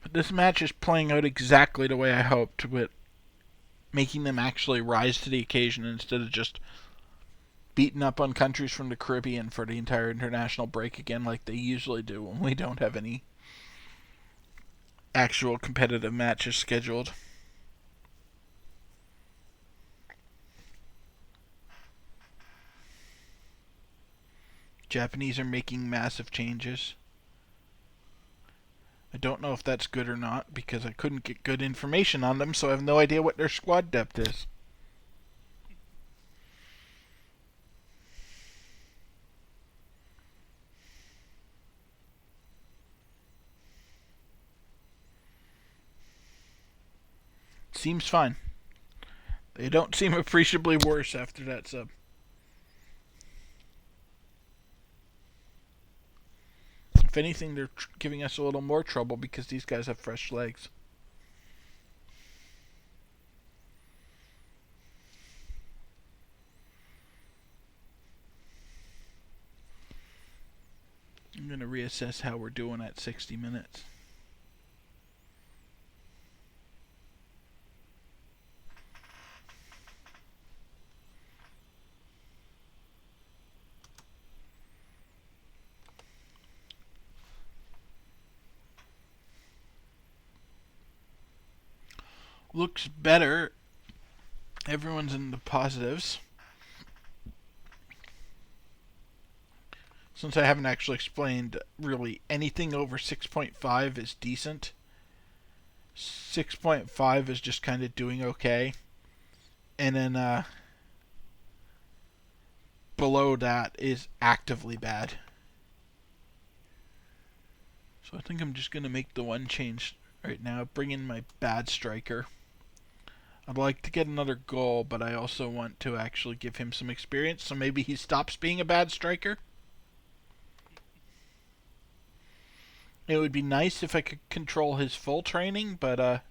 A: But this match is playing out exactly the way I hoped, with making them actually rise to the occasion instead of just beating up on countries from the Caribbean for the entire international break again like they usually do when we don't have any actual competitive matches scheduled. Japanese are making massive changes. I don't know if that's good or not because I couldn't get good information on them, so I have no idea what their squad depth is. Seems fine. They don't seem appreciably worse after that sub. If anything, they're giving us a little more trouble because these guys have fresh legs. going to reassess how we're doing at 60 minutes. Looks better. Everyone's in the positives. Since I haven't actually explained really anything over 6.5 is decent. 6.5 is just kind of doing okay. And then below that is actively bad. So I think I'm just going to make the one change right now. Bring in my bad striker. I'd like to get another goal, but I also want to actually give him some experience, so maybe he stops being a bad striker. It would be nice if I could control his full training, but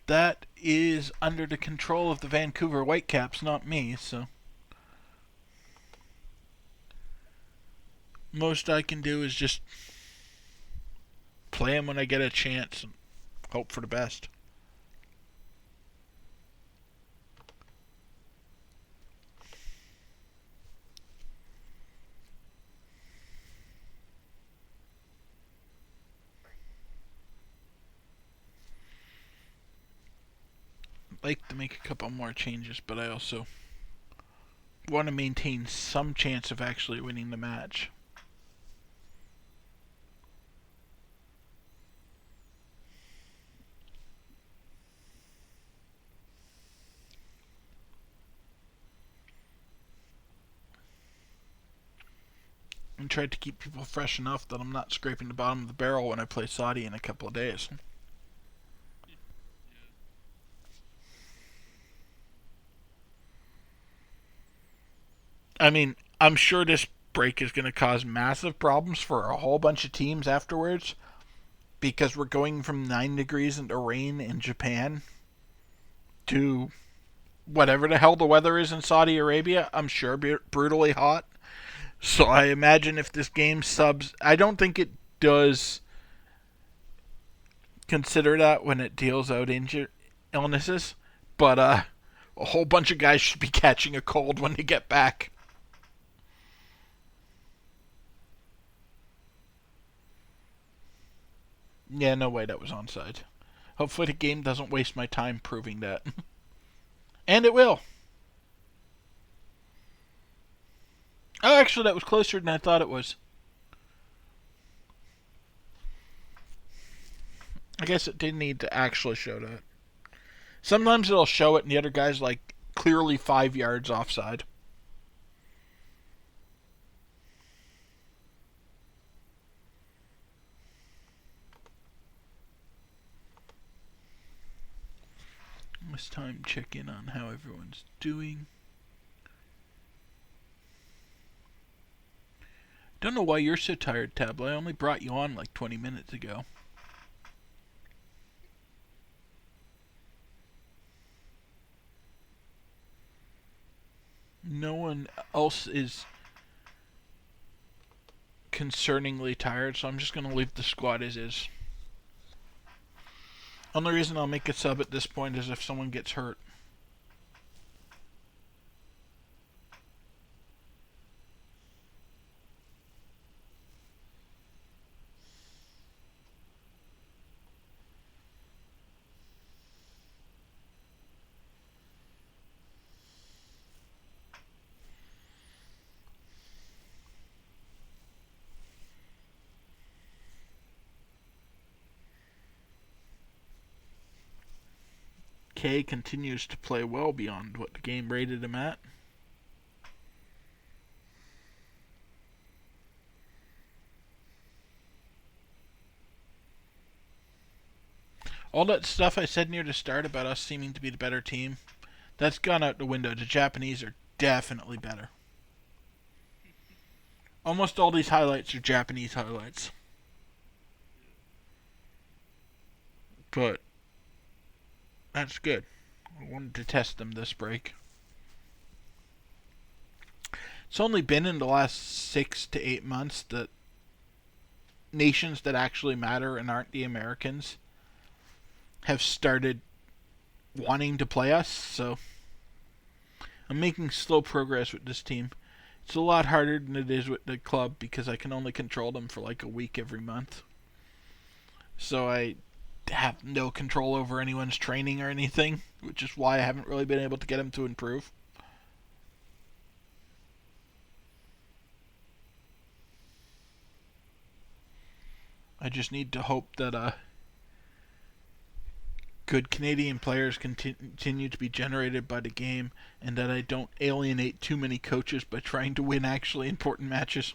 A: that is under the control of the Vancouver Whitecaps, not me, so most I can do is just play him when I get a chance and hope for the best. I'd like to make a couple more changes, but I also want to maintain some chance of actually winning the match. And tried to keep people fresh enough that I'm not scraping the bottom of the barrel when I play Saudi in a couple of days. I mean, I'm sure this break is going to cause massive problems for a whole bunch of teams afterwards because we're going from 9 degrees into rain in Japan to whatever the hell the weather is in Saudi Arabia. I'm sure brutally hot. So I imagine if this game subs, I don't think it does consider that when it deals out illnesses, but a whole bunch of guys should be catching a cold when they get back. Yeah, no way that was onside. Hopefully the game doesn't waste my time proving that. And it will. Oh, actually, that was closer than I thought it was. I guess it didn't need to actually show that. Sometimes it'll show it and the other guy's like clearly 5 yards offside. This time check in on how everyone's doing. Don't know why you're so tired, Tabla. I only brought you on like 20 minutes ago. No one else is concerningly tired, so I'm just going to leave the squad as is. Only reason I'll make a sub at this point is if someone gets hurt. K continues to play well beyond what the game rated him at. All that stuff I said near the start about us seeming to be the better team, that's gone out the window. The Japanese are definitely better. Almost all these highlights are Japanese highlights. But that's good. I wanted to test them this break. It's only been in the last 6 to 8 months that nations that actually matter and aren't the Americans have started wanting to play us. So I'm making slow progress with this team. It's a lot harder than it is with the club because I can only control them for like a week every month. So I have no control over anyone's training or anything, which is why I haven't really been able to get them to improve. I just need to hope that good Canadian players continue to be generated by the game and that I don't alienate too many coaches by trying to win actually important matches.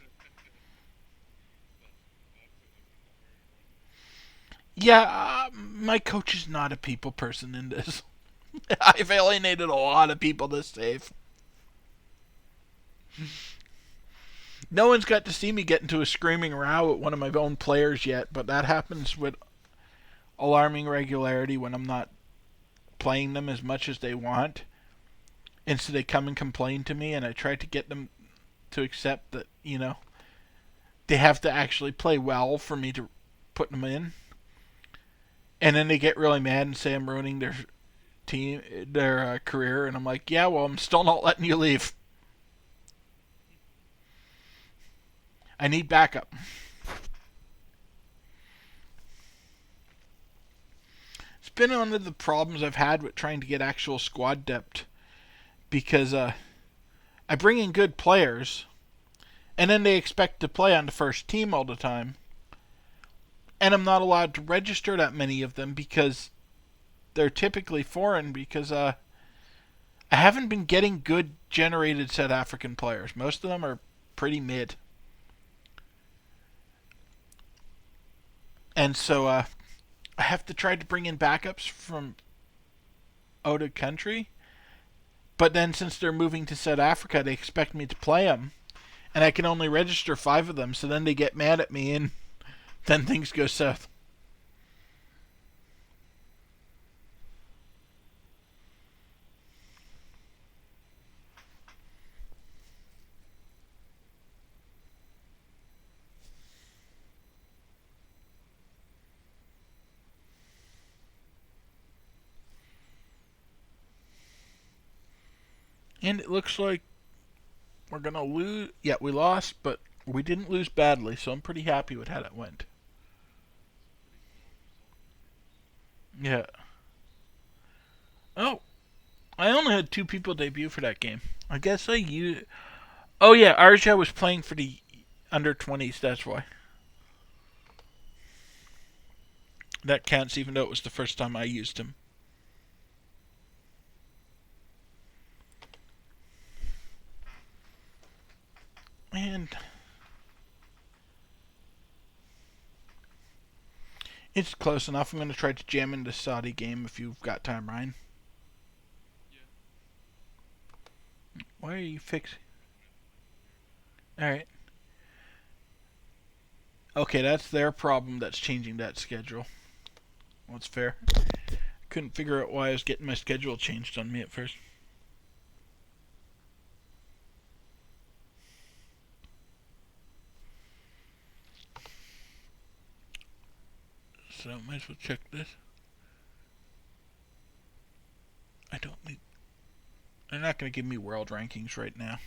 A: Yeah, my coach is not a people person in this. I've alienated a lot of people this save. No one's got to see me get into a screaming row with one of my own players yet, but that happens with alarming regularity when I'm not playing them as much as they want. And so they come and complain to me, and I try to get them to accept that, they have to actually play well for me to put them in. And then they get really mad and say I'm ruining their career, and I'm like, yeah, well, I'm still not letting you leave. I need backup. It's been one of the problems I've had with trying to get actual squad depth because I bring in good players, and then they expect to play on the first team all the time, and I'm not allowed to register that many of them because they're typically foreign because I haven't been getting good generated South African players. Most of them are pretty mid. And so I have to try to bring in backups from out of country. But then since they're moving to South Africa, they expect me to play them. And I can only register 5 of them, so then they get mad at me and then things go south. And it looks like we're going to lose. Yeah, we lost, but we didn't lose badly, so I'm pretty happy with how that went. Yeah. Oh, I only had 2 people debut for that game. I guess I used. Oh, yeah, Arja was playing for the under 20s, that's why. That counts even though it was the first time I used him. And it's close enough. I'm going to try to jam into Saudi game if you've got time, Ryan. Why are you fixing? Alright. Okay, that's their problem that's changing that schedule. Well, it's fair. Couldn't figure out why I was getting my schedule changed on me at first. So I might as well check this. I don't need. They're not going to give me world rankings right now.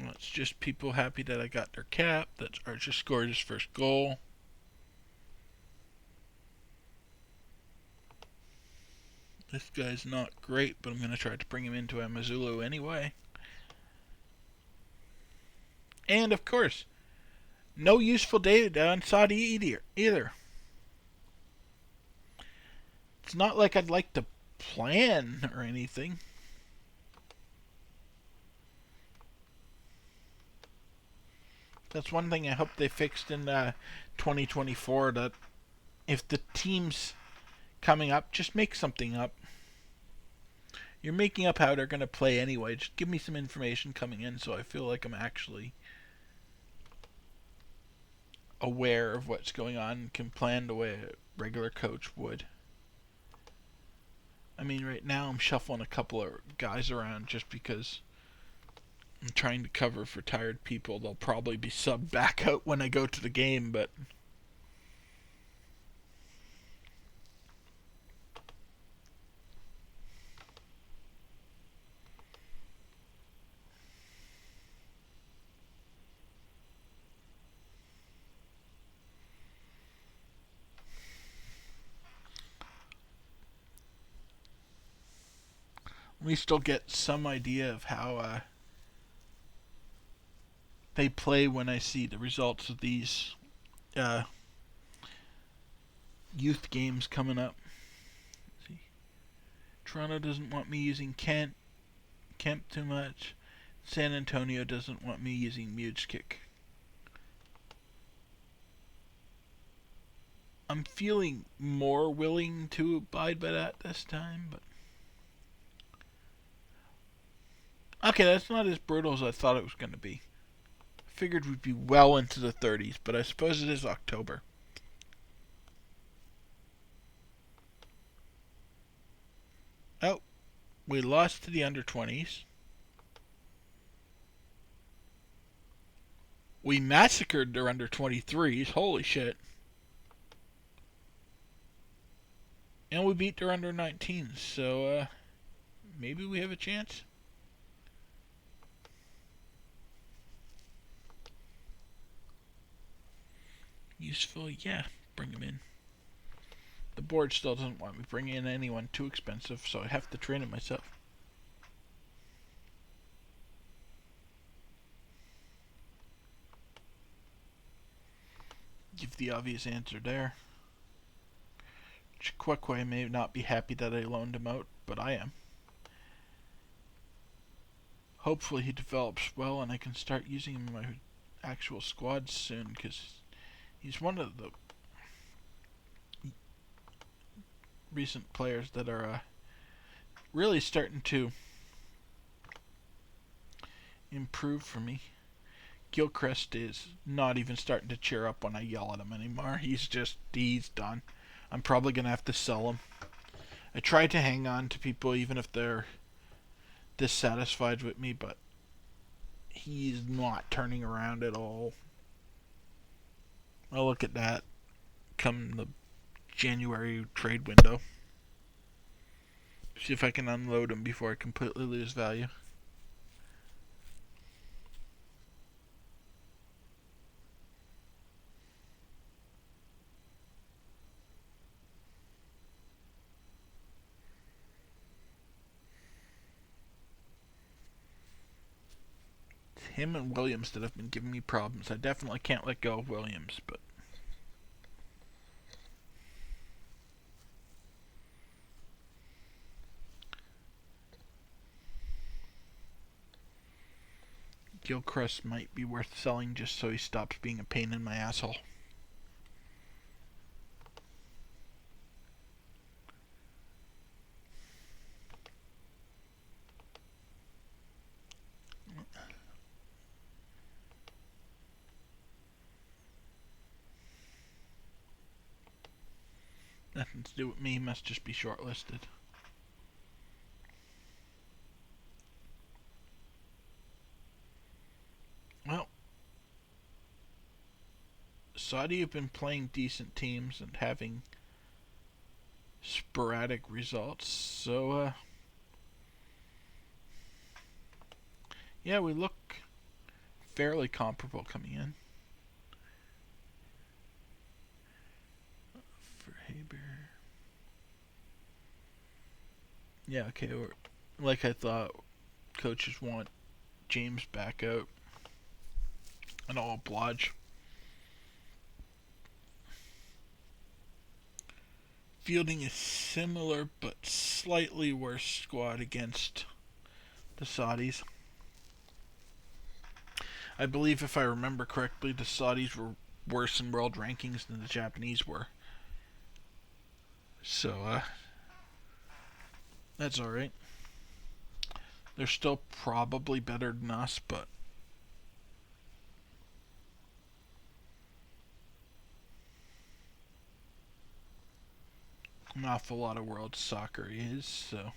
A: Well, it's just people happy that I got their cap. That Archer scored his first goal. This guy's not great, but I'm going to try to bring him into Amazulu anyway. And of course, no useful data on Saudi either. It's not like I'd like to plan or anything. That's one thing I hope they fixed in 2024. That if the team's coming up, just make something up. You're making up how they're going to play anyway. Just give me some information coming in so I feel like I'm actually aware of what's going on and can plan the way a regular coach would. I mean, right now I'm shuffling a couple of guys around just because I'm trying to cover for tired people. They'll probably be subbed back out when I go to the game, but at least I'll get some idea of how they play when I see the results of these uh, youth games coming up. Let's see. Toronto doesn't want me using Kemp too much. San Antonio doesn't want me using Muge Kick. I'm feeling more willing to abide by that this time, but okay, that's not as brutal as I thought it was going to be. I figured we'd be well into the 30s, but I suppose it is October. Oh, we lost to the under 20s. We massacred their under 23s. Holy shit. And we beat their under 19s, so maybe we have a chance. Useful, yeah. Bring him in. The board still doesn't want me bringing in anyone too expensive, so I have to train it myself. Give the obvious answer there. Chikwekwe may not be happy that I loaned him out, but I am. Hopefully he develops well and I can start using him in my actual squads soon, because he's one of the recent players that are really starting to improve for me. Gilchrist is not even starting to cheer up when I yell at him anymore. He's done. I'm probably going to have to sell him. I try to hang on to people even if they're dissatisfied with me, but he's not turning around at all. I'll look at that come the January trade window. See if I can unload him before I completely lose value. It's him and Williams that have been giving me problems. I definitely can't let go of Williams, but Gilchrist might be worth selling just so he stops being a pain in my asshole. Nothing to do with me, must just be shortlisted. Well, Saudi have been playing decent teams and having sporadic results, so yeah, we look fairly comparable coming in. For Haber. Yeah, okay, like I thought, coaches want James back out and all oblige. Fielding a similar but slightly worse squad against the Saudis. I believe, if I remember correctly, the Saudis were worse in world rankings than the Japanese were. So, that's alright. They're still probably better than us, but An awful lot of world soccer is, so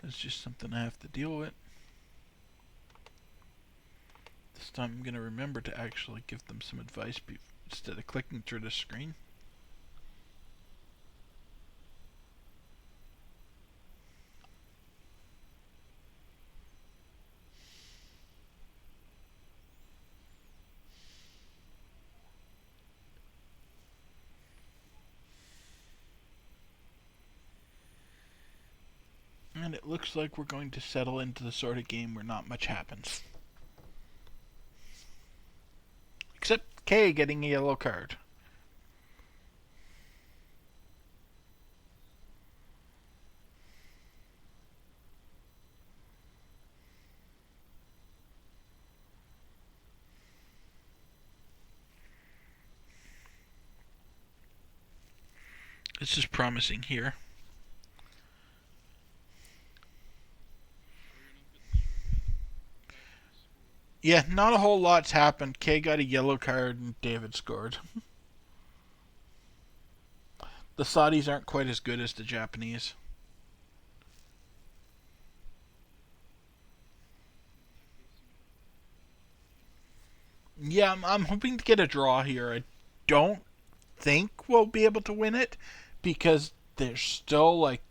A: that's just something I have to deal with. This time I'm going to remember to actually give them some advice instead of clicking through the screen. And it looks like we're going to settle into the sort of game where not much happens. Except Kay getting a yellow card. This is promising here. Yeah, not a whole lot's happened. Kay got a yellow card and David scored. The Saudis aren't quite as good as the Japanese. Yeah, I'm hoping to get a draw here. I don't think we'll be able to win it because there's still like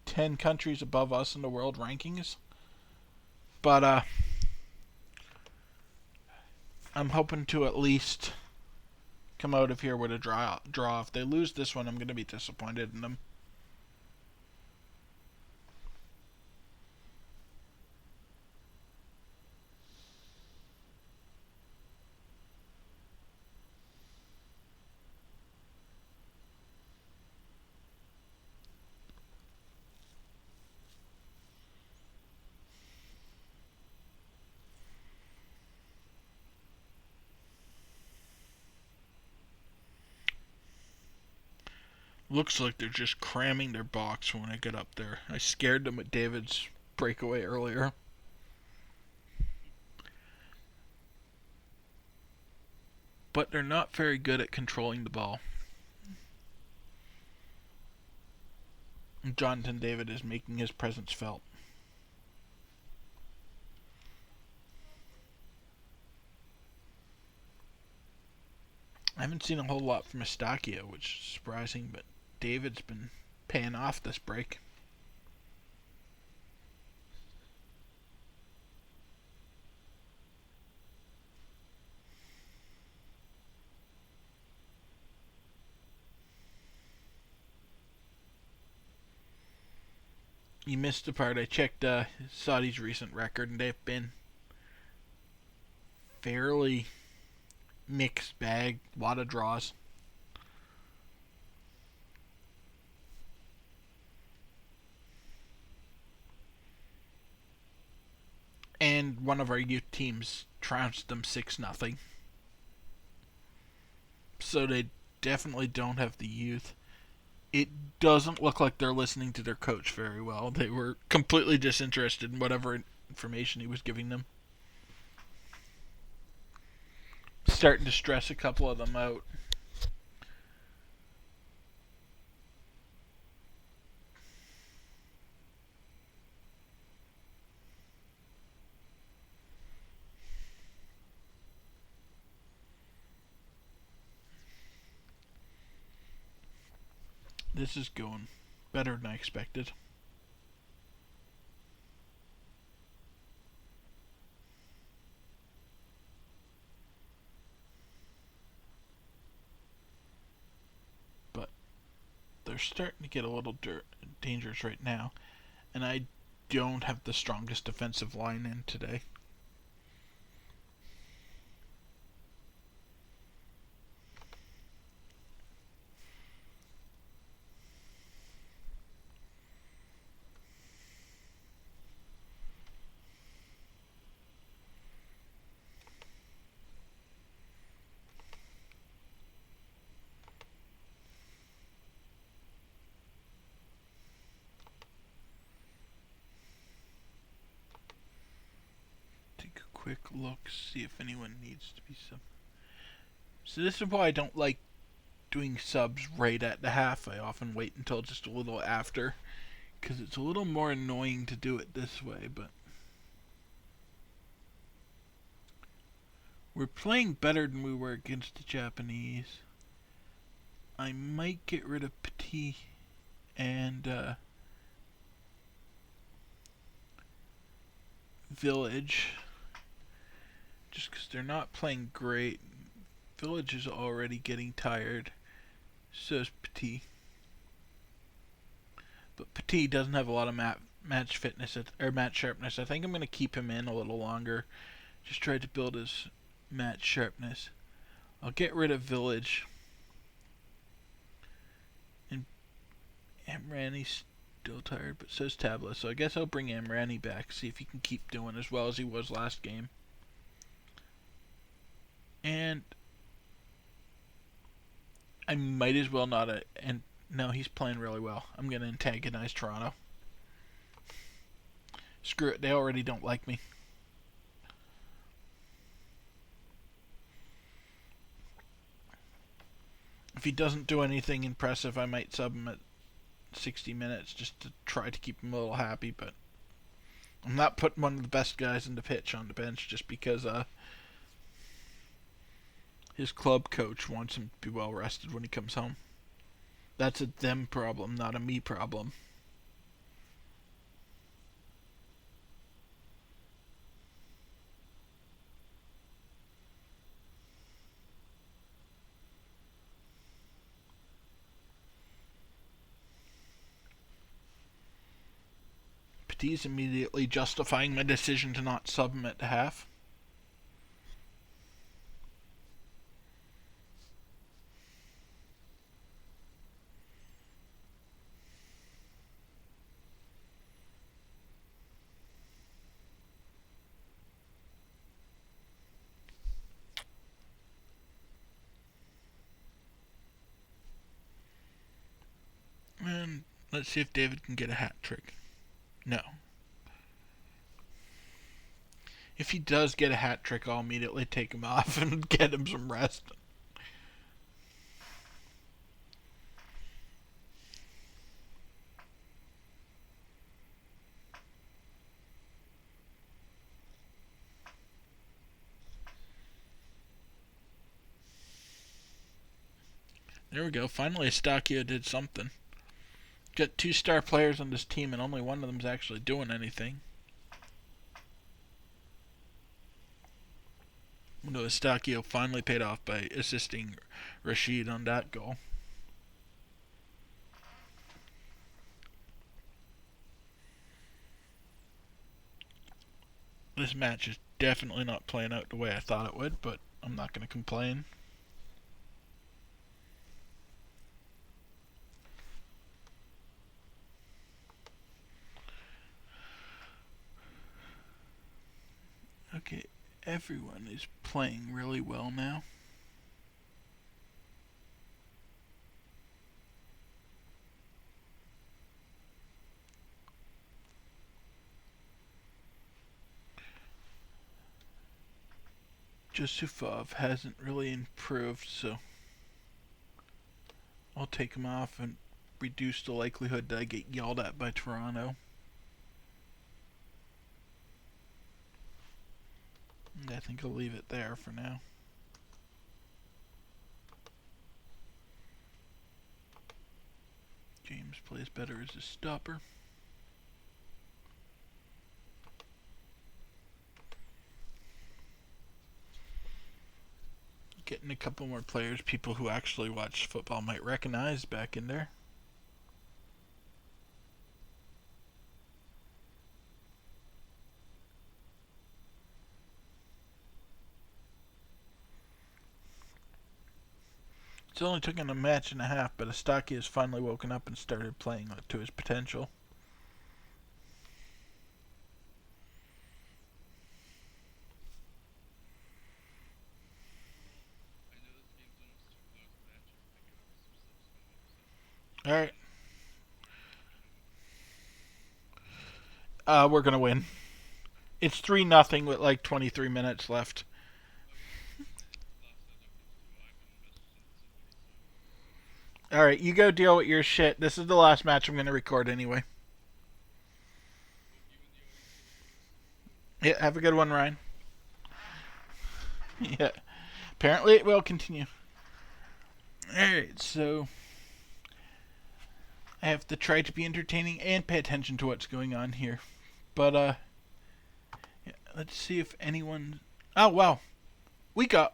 A: 10 countries above us in the world rankings. But I'm hoping to at least come out of here with a draw. If they lose this one, I'm going to be disappointed in them. Looks like they're just cramming their box when I get up there. I scared them with David's breakaway earlier. But they're not very good at controlling the ball. Jonathan David is making his presence felt. I haven't seen a whole lot from Estakia, which is surprising, but David's been paying off this break. You missed the part. I checked Saudi's recent record, and they've been fairly mixed bag. A lot of draws. And one of our youth teams trounced them 6-0. So they definitely don't have the youth. It doesn't look like they're listening to their coach very well. They were completely disinterested in whatever information he was giving them. Starting to stress a couple of them out. This is going better than I expected. But they're starting to get a little dangerous right now. And I don't have the strongest defensive line in today. Take a quick look, see if anyone needs to be some. So this is why I don't like doing subs right at the half. I often wait until just a little after because it's a little more annoying to do it this way, but we're playing better than we were against the Japanese. I might get rid of Petit and Village just because they're not playing great. Village is already getting tired. So is Petit. But Petit doesn't have a lot of match fitness or match sharpness. I think I'm going to keep him in a little longer. Just try to build his match sharpness. I'll get rid of Village. And Amrani's still tired, but says Tabla. So I guess I'll bring Amrani back, see if he can keep doing as well as he was last game. And I might as well not. And no, he's playing really well. I'm going to antagonize Toronto. Screw it, they already don't like me. If he doesn't do anything impressive, I might sub him at 60 minutes just to try to keep him a little happy, but I'm not putting one of the best guys in the pitch on the bench just because his club coach wants him to be well rested when he comes home. That's a them problem, not a me problem. Petit's immediately justifying my decision to not sub him at the half. And let's see if David can get a hat trick. No. If he does get a hat trick, I'll immediately take him off and get him some rest. There we go. Finally, Eustachio did something. Got 2-star players on this team, and only one of them's actually doing anything. No, Eustachio finally paid off by assisting Rashid on that goal. This match is definitely not playing out the way I thought it would, but I'm not going to complain. Okay, everyone is playing really well now. Jusufov hasn't really improved, so I'll take him off and reduce the likelihood that I get yelled at by Toronto. And I think I'll leave it there for now. James plays better as a stopper. Getting a couple more players people who actually watch football might recognize back in there. It's only taken a match and a half, but Eustachio has finally woken up and started playing to his potential. Alright. We're gonna win. It's 3-0 with like 23 minutes left. Alright, you go deal with your shit. This is the last match I'm going to record anyway. Yeah, have a good one, Ryan. Yeah. Apparently it will continue. Alright, so I have to try to be entertaining and pay attention to what's going on here. But, yeah, let's see if anyone... Oh, wow. We got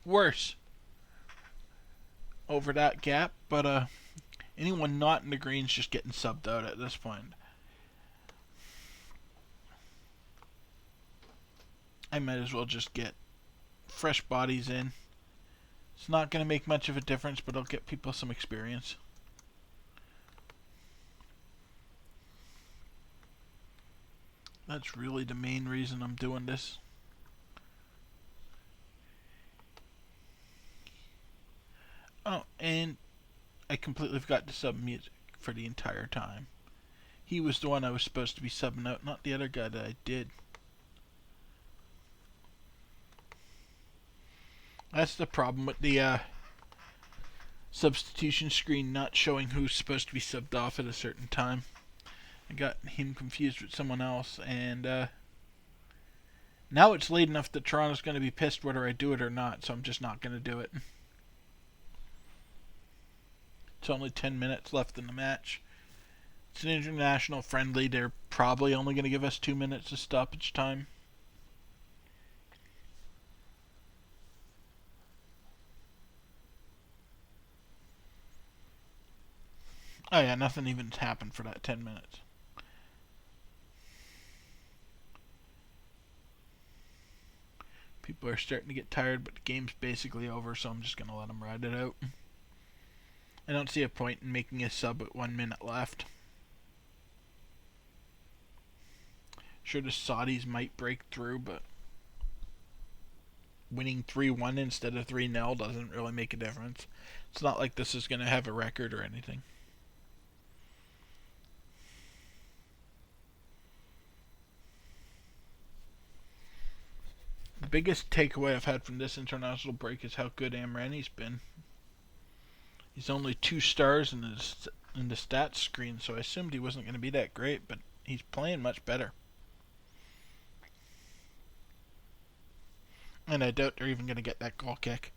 A: worse over that gap, but, anyone not in the green's just getting subbed out at this point. I might as well just get fresh bodies in. It's not going to make much of a difference, but it'll get people some experience. That's really the main reason I'm doing this. Oh, and I completely forgot to sub music for the entire time. He was the one I was supposed to be subbing out, not the other guy that I did. That's the problem with the substitution screen not showing who's supposed to be subbed off at a certain time. I got him confused with someone else, and now it's late enough that Toronto's going to be pissed whether I do it or not, so I'm just not going to do it. It's only 10 minutes left in the match. It's an international friendly. They're probably only going to give us 2 minutes of stoppage time. Oh yeah, nothing even happened for that 10 minutes. People are starting to get tired, but the game's basically over, so I'm just going to let them ride it out. I don't see a point in making a sub with 1 minute left. Sure, the Saudis might break through, but winning 3-1 instead of 3-0 doesn't really make a difference. It's not like this is going to have a record or anything. The biggest takeaway I've had from this international break is how good Amrani's been. He's only 2 stars in the stats screen, so I assumed he wasn't going to be that great, but he's playing much better. And I doubt they're even going to get that goal kick.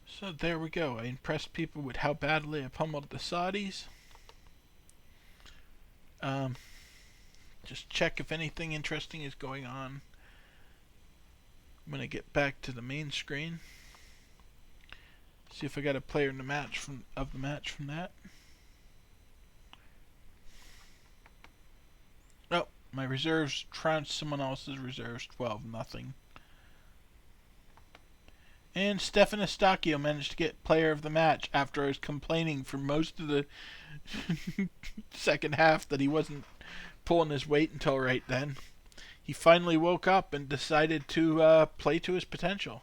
A: So there we go. I impressed people with how badly I pummeled the Saudis. Just check if anything interesting is going on. I'm going to get back to the main screen. See if I got a player in the match from that. Oh, my reserves trounced someone else's reserves 12-0. And Stefan Eustachio managed to get player of the match after I was complaining for most of the second half that he wasn't pulling his weight until right then. He finally woke up and decided to play to his potential.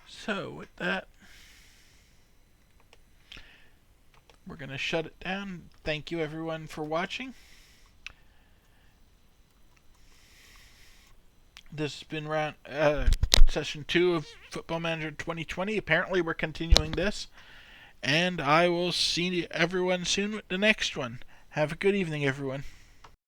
A: So with that, we're going to shut it down. Thank you everyone for watching. This has been session 2 of Football Manager 2020. Apparently we're continuing this. And I will see everyone soon with the next one. Have a good evening, everyone.